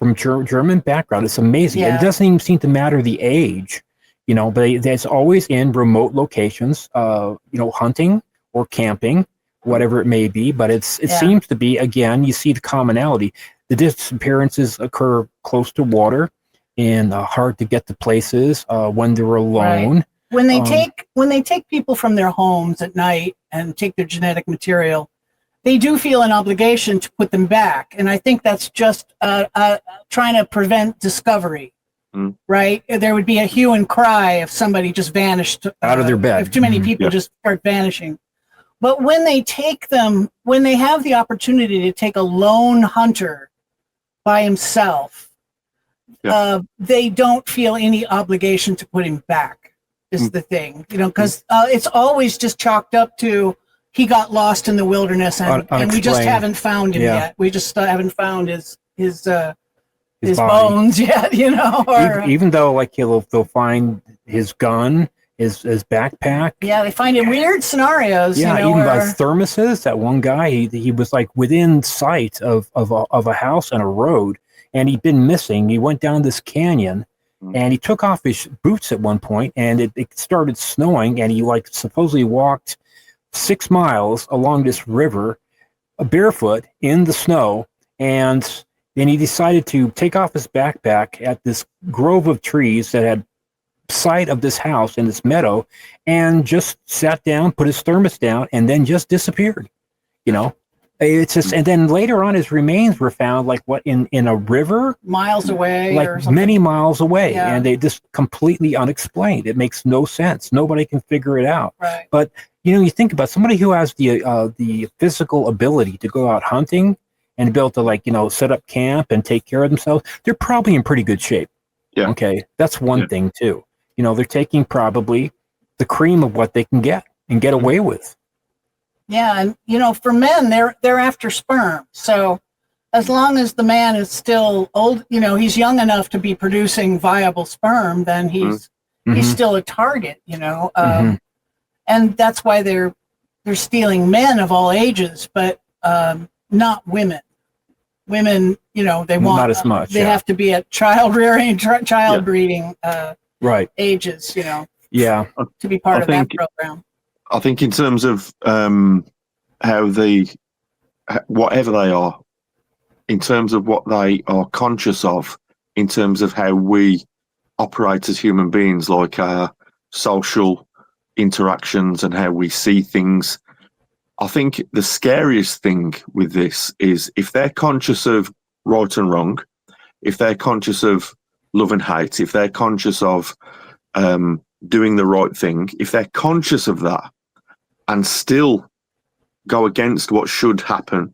It's amazing. And it doesn't even seem to matter the age, you know, but it's always in remote locations, you know, hunting or camping, whatever it may be. But it seems to be, again, you see the commonality. The disappearances occur close to water and hard to get to places when they're alone. Right. When they take people from their homes at night and take their genetic material, they do feel an obligation to put them back, and I think that's just trying to prevent discovery. Right? There would be a hue and cry if somebody just vanished out of their bed. If too many people just start vanishing. But when they take them, when they have the opportunity to take a lone hunter by himself, they don't feel any obligation to put him back. Is the thing, you know, because it's always just chalked up to he got lost in the wilderness and we just haven't found him yet. We just haven't found his bones yet, you know. Or, even though, like, they'll find his gun, his backpack. Yeah, they find in weird scenarios. Yeah, you know, even by thermoses. That one guy, he was like within sight of a house and a road, and he'd been missing. He went down this canyon. And he took off his boots at one point, and it started snowing, and he like supposedly walked 6 miles along this river barefoot in the snow, and then he decided to take off his backpack at this grove of trees that had sight of this house in this meadow, and just sat down, put his thermos down, and then just disappeared. It's just, and then later on, his remains were found in a river miles away, or something. many miles away, Yeah. and they just completely unexplained. It makes no sense. Nobody can figure it out. Right. But you think about somebody who has the physical ability to go out hunting and be able to set up camp and take care of themselves. They're probably in pretty good shape. Yeah. Okay, that's one thing too. They're taking probably the cream of what they can get and get away with. Yeah, and for men, they're after sperm. So as long as the man is still old, he's young enough to be producing viable sperm, then he's still a target. And that's why they're stealing men of all ages, but not women. Women, they want not as much. They have to be at child rearing, child breeding right ages. Yeah, to be part of that program. I think in terms of how whatever they are, in terms of what they are conscious of, in terms of how we operate as human beings, like our social interactions and how we see things, I think the scariest thing with this is if they're conscious of right and wrong, if they're conscious of love and hate, if they're conscious of doing the right thing, if they're conscious of that and still go against what should happen,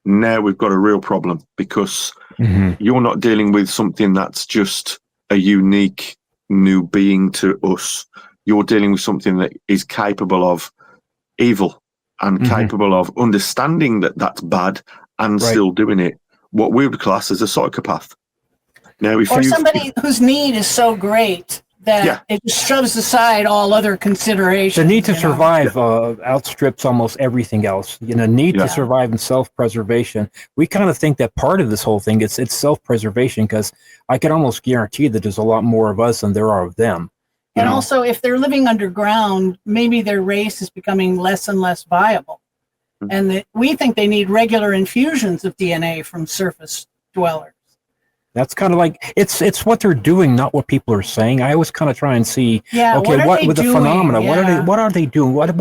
now we've got a real problem, because you're not dealing with something that's just a unique new being to us. You're dealing with something that is capable of evil and capable of understanding that that's bad and still doing it. What we would class as a psychopath. Now, somebody whose need is so great that it just shoves aside all other considerations. The need to survive outstrips almost everything else. Need to survive and self-preservation. We kind of think that part of this whole thing it's self-preservation, because I can almost guarantee that there's a lot more of us than there are of them. And also, if they're living underground, maybe their race is becoming less and less viable. And we think they need regular infusions of DNA from surface dwellers. That's kind of like it's what they're doing, not what people are saying. I always kind of try and see, what with the phenomena, what are they doing? What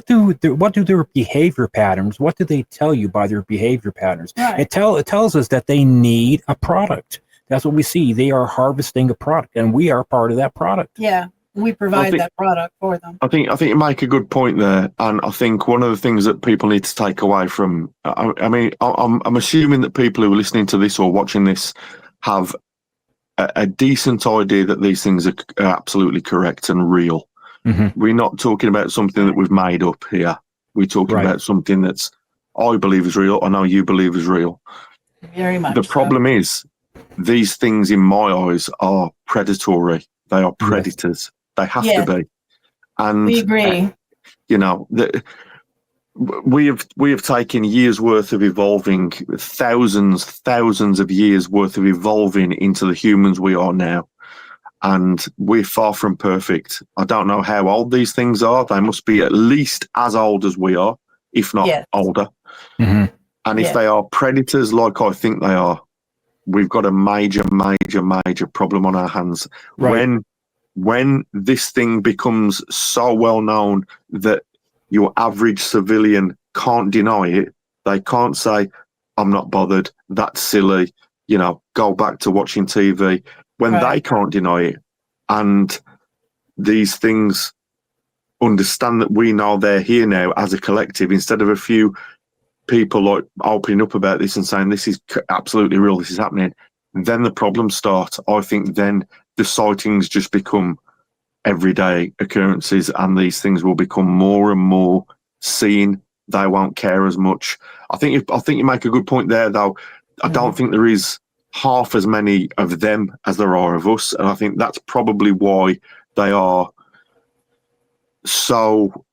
do their behavior patterns? What do they tell you by their behavior patterns? Right. It tells us that they need a product. That's what we see. They are harvesting a product, and we are part of that product. Yeah, we provide that product for them. I think you make a good point there, and I think one of the things that people need to take away from, I'm assuming that people who are listening to this or watching this have a decent idea that these things are absolutely correct and real. We're not talking about something that we've made up here. We're talking about something that's I believe is real. I know you believe is real. Very much. The problem is, these things in my eyes are predatory. They are predators. They have to be. And we agree. We have taken years worth of evolving, thousands of years worth of evolving into the humans we are now. And we're far from perfect. I don't know how old these things are. They must be at least as old as we are, if not older. And if they are predators like I think they are, we've got a major problem on our hands. When this thing becomes so well known that your average civilian can't deny it, they can't say, I'm not bothered, that's silly, go back to watching TV, when they can't deny it. And these things understand that we know they're here now as a collective, instead of a few people like opening up about this and saying this is absolutely real, this is happening, then the problems start. I think then the sightings just become everyday occurrences, and these things will become more and more seen. They won't care as much. I think you make a good point there, though. I don't think there is half as many of them as there are of us, and I think that's probably why they are so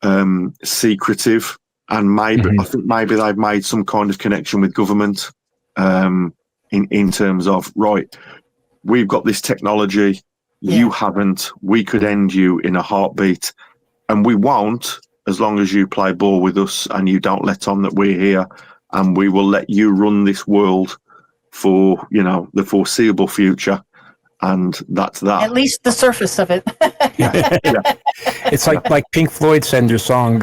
secretive. And maybe I think maybe they've made some kind of connection with government in terms of, we've got this technology, you haven't, we could end you in a heartbeat, and we won't as long as you play ball with us and you don't let on that we're here, and we will let you run this world for, the foreseeable future. And that's that. At least the surface of it. Yeah. It's like Pink Floyd said in their song,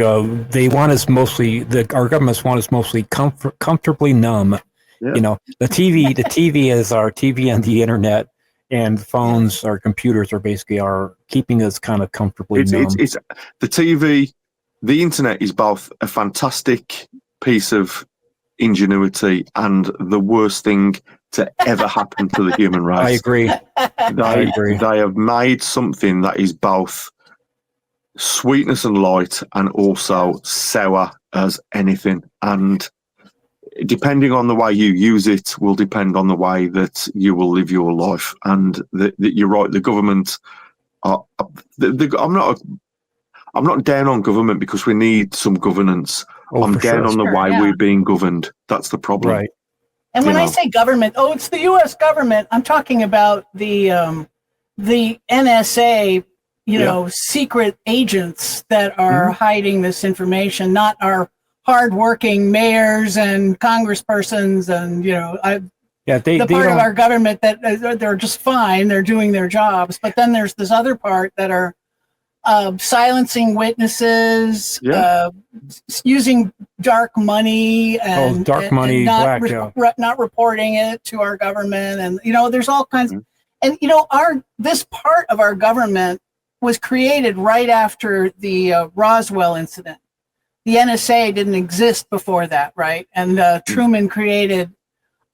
they want us mostly, our governments want us mostly comfortably numb. Yeah. The TV is our TV and the internet, and phones, our computers are keeping us kind of comfortably numb. It's the TV, the internet is both a fantastic piece of ingenuity and the worst thing to ever happen to the human race. I agree. They have made something that is both sweetness and light and also sour as anything. And depending on the way you use it will depend on the way that you will live your life. And you're right, the government I'm not down on government because we need some governance. I'm down on the way we're being governed. That's the problem. Right. And when I say government, it's the U.S. government. I'm talking about the NSA, secret agents that are hiding this information, not our hardworking mayors and congresspersons and, the part of our government that they're just fine. They're doing their jobs. But then there's this other part that are silencing witnesses, using dark money and not reporting it to our government, and there's all kinds. And this part of our government was created right after the Roswell incident. The NSA didn't exist before that, right? And Truman created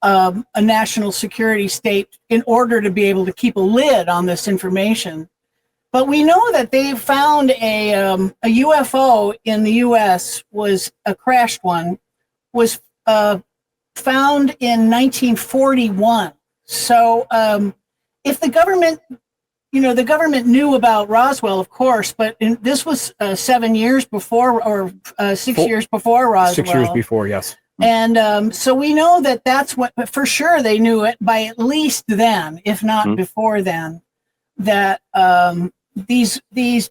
a national security state in order to be able to keep a lid on this information. But we know that they found a UFO in the U.S. was a crashed one, was found in 1941. So if the government, the government knew about Roswell, of course, but this was 7 years before or 6 years before Roswell. 6 years before, yes. And so we know that that's what, but for sure they knew it by at least then, if not before then, that these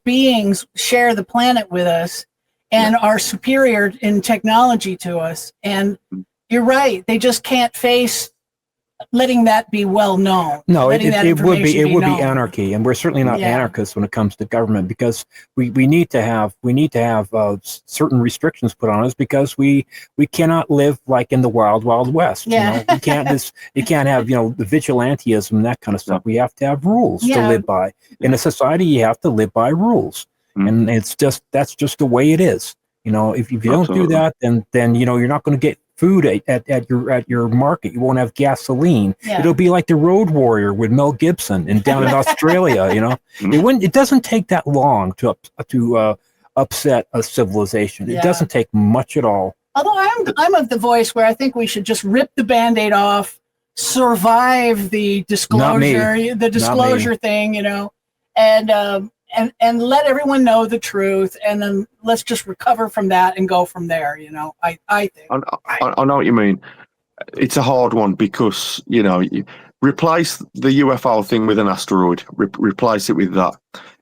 beings share the planet with us and are superior in technology to us. And you're right, they just can't face letting that be well known. No, it would be anarchy, and we're certainly not anarchists when it comes to government, because we need to have certain restrictions put on us, because we cannot live like in the wild west. You can't have the vigilantism and that kind of stuff. We have to have rules to live by. In a society, you have to live by rules, and that's just the way it is. If you don't do that, then you're not going to get food at your market. You won't have gasoline. It'll be like the Road Warrior with Mel Gibson and down in Australia. It doesn't take that long to upset a civilization. It doesn't take much at all. Although I'm of the voice where I think we should just rip the Band-Aid off, survive the disclosure thing, and let everyone know the truth, and then let's just recover from that and go from there. I think. I know what you mean. It's a hard one because replace the UFO thing with an asteroid. Replace it with that.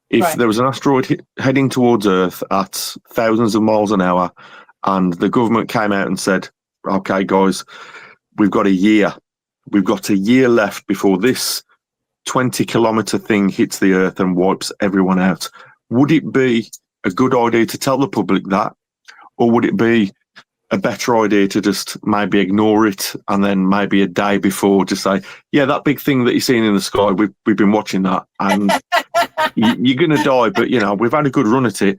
If there was an asteroid heading towards Earth at thousands of miles an hour, and the government came out and said, "Okay, guys, we've got a year. We've got a year left before this 20-kilometer thing hits the Earth and wipes everyone out." Would it be a good idea to tell the public that, or would it be a better idea to just maybe ignore it and then maybe a day before just say, "Yeah, that big thing that you're seeing in the sky, we've been watching that, and you're going to die, but we've had a good run at it."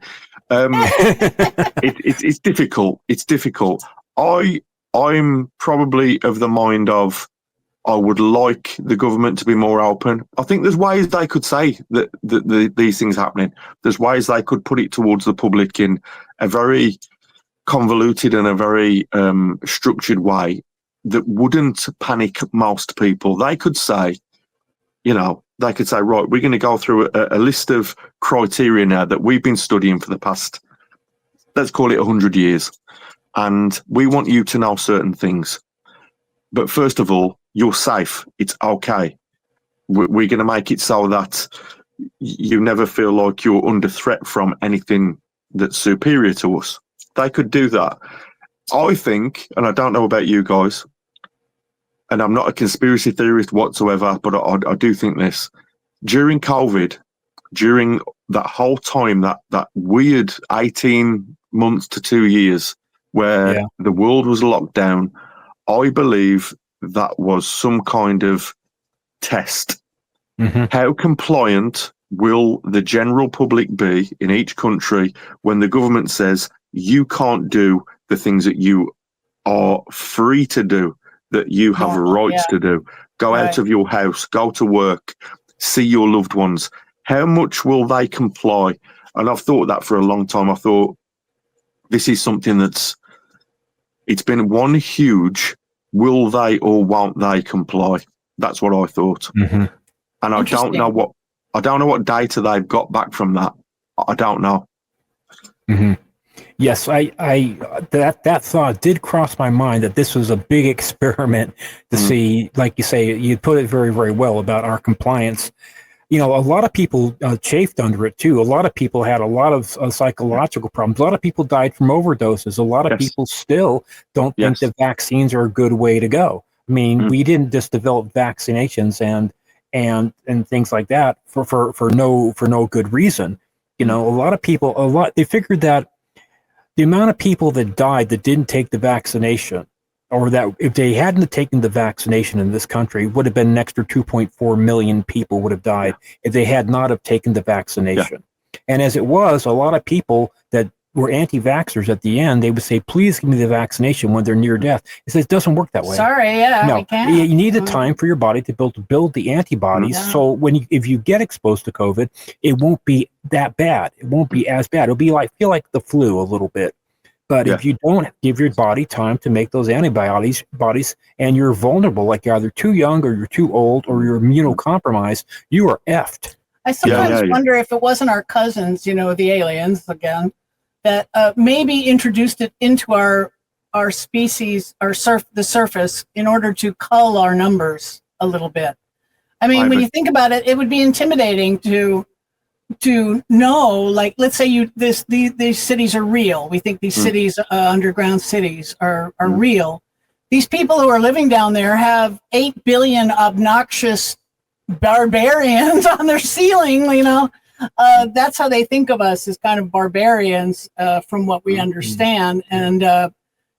It's difficult. It's difficult. I'm probably of the mind of, I would like the government to be more open. I think there's ways they could say that these things happening. There's ways they could put it towards the public in a very convoluted and a very structured way that wouldn't panic most people. They could say, right, we're going to go through a list of criteria now that we've been studying for the past, let's call it 100 years. And we want you to know certain things. But first of all, you're safe. It's okay. We're going to make it so that you never feel like you're under threat from anything that's superior to us. They could do that. I think, and I don't know about you guys, and I'm not a conspiracy theorist whatsoever, but I do think this. During COVID, during that whole time, that weird 18 months to 2 years where the world was locked down, I believe that was some kind of test. Mm-hmm. How compliant will the general public be in each country when the government says you can't do the things that you are free to do, that you have rights to do? Go out of your house, go to work, see your loved ones. How much will they comply? And I've thought that for a long time. I thought this is something it's been one huge, will they or won't they comply? That's what I thought. Mm-hmm. And I don't know what data they've got back from that. I don't know. Mm-hmm. Yes, that thought did cross my mind, that this was a big experiment to see, like you say, you put it very, very well about our compliance. A lot of people chafed under it too. A lot of people had a lot of psychological problems. A lot of people died from overdoses. A lot of people still don't think that vaccines are a good way to go. I mean, we didn't just develop vaccinations and things like that for no good reason. A lot of people, they figured that the amount of people that died that didn't take the vaccination, or that if they hadn't taken the vaccination in this country, would have been an extra 2.4 million people would have died if they had not have taken the vaccination. And as it was, a lot of people that were anti-vaxxers at the end, they would say, please give me the vaccination when they're near death. It says it doesn't work that way. Sorry, I can't. You need a time for your body to build the antibodies. Yeah. So if you get exposed to COVID, it won't be that bad. It won't be as bad. It'll be feel like the flu a little bit. But if you don't give your body time to make those antibodies, and you're vulnerable, like you're either too young or you're too old or you're immunocompromised, you are effed. I sometimes wonder if it wasn't our cousins, the aliens again, that maybe introduced it into our species, the surface, in order to cull our numbers a little bit. I mean, when you think about it, it would be intimidating to know, let's say these cities are real. We think these cities, underground cities, are real. These people who are living down there have 8 billion obnoxious barbarians on their ceiling, that's how they think of us, as kind of barbarians, from what we understand. And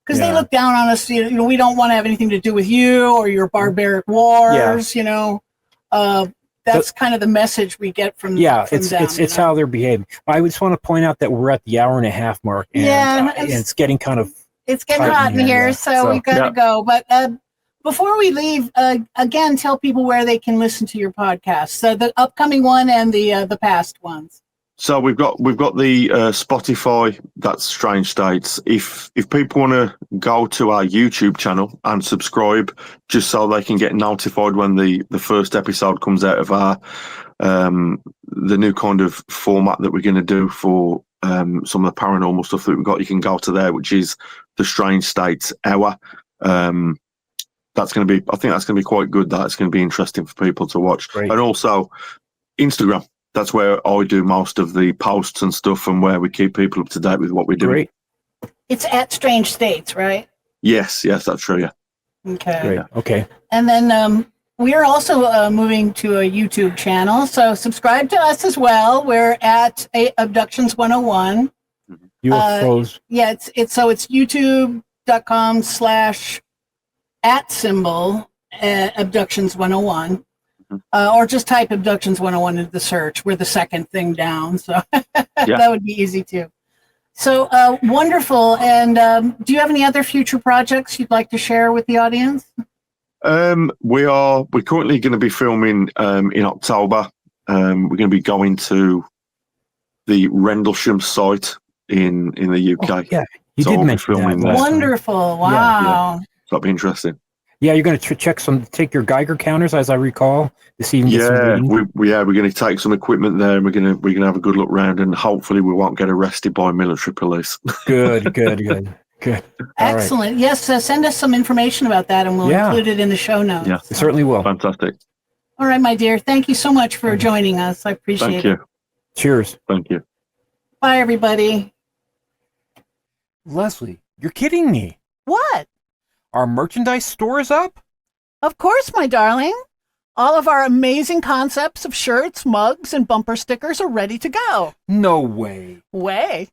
because they look down on us, we don't want to have anything to do with you or your barbaric wars, that's kind of the message we get from them. It's how they're behaving. I just want to point out that we're at the 1.5 hour mark, and it's getting kind of hot in here, so we got to go. But before we leave, again, tell people where they can listen to your podcast. So the upcoming one and the past ones. So we've got the Spotify, that's Strange States. If people want to go to our YouTube channel and subscribe, just so they can get notified when the first episode comes out of our the new kind of format that we're going to do for some of the paranormal stuff that we've got, you can go to there, which is the Strange States Hour. That's going to be, I think that's going to be quite good. That's going to be interesting for people to watch. Great. And also Instagram. That's where I do most of the posts and stuff, and where we keep people up to date with what we're doing. Great. It's at Strange States, right? Yes, that's true. Yeah. Okay. Great. Okay. And then we are also moving to a YouTube channel, so subscribe to us as well. We're at Abductions 101. UFOs. It's youtube.com/@Abductions 101. Or just type Abductions 101 into the search. We're the second thing down, so that would be easy too. So wonderful. And do you have any other future projects you'd like to share with the audience? We're currently going to be filming in October. We're going to be going to the Rendlesham site in the UK. Oh, yeah, you did mention that. Wonderful. Wow. So that'll be interesting. Yeah, you're going to take your Geiger counters, as I recall, to see. We're going to take some equipment there, and we're going to have a good look around, and hopefully we won't get arrested by military police. Good. Excellent. Right. Yes, send us some information about that, and we'll include it in the show notes. Yeah, it certainly will. Fantastic. All right, my dear. Thank you so much for joining us. I appreciate it. Cheers. Thank you. Bye, everybody. Leslie, you're kidding me. What? Our merchandise store is up? Of course, my darling. All of our amazing concepts of shirts, mugs, and bumper stickers are ready to go. No way. Way.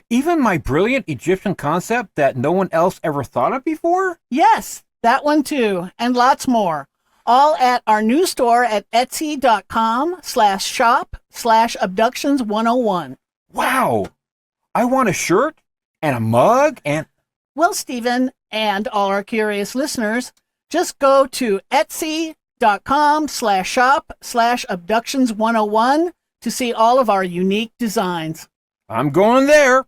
Even my brilliant Egyptian concept that no one else ever thought of before? Yes, that one too, and lots more. All at our new store at etsy.com/shop/abductions101. Wow. I want a shirt and a mug and... Well, Stephen, and all our curious listeners, just go to etsy.com/shop/abductions101 to see all of our unique designs. I'm going there.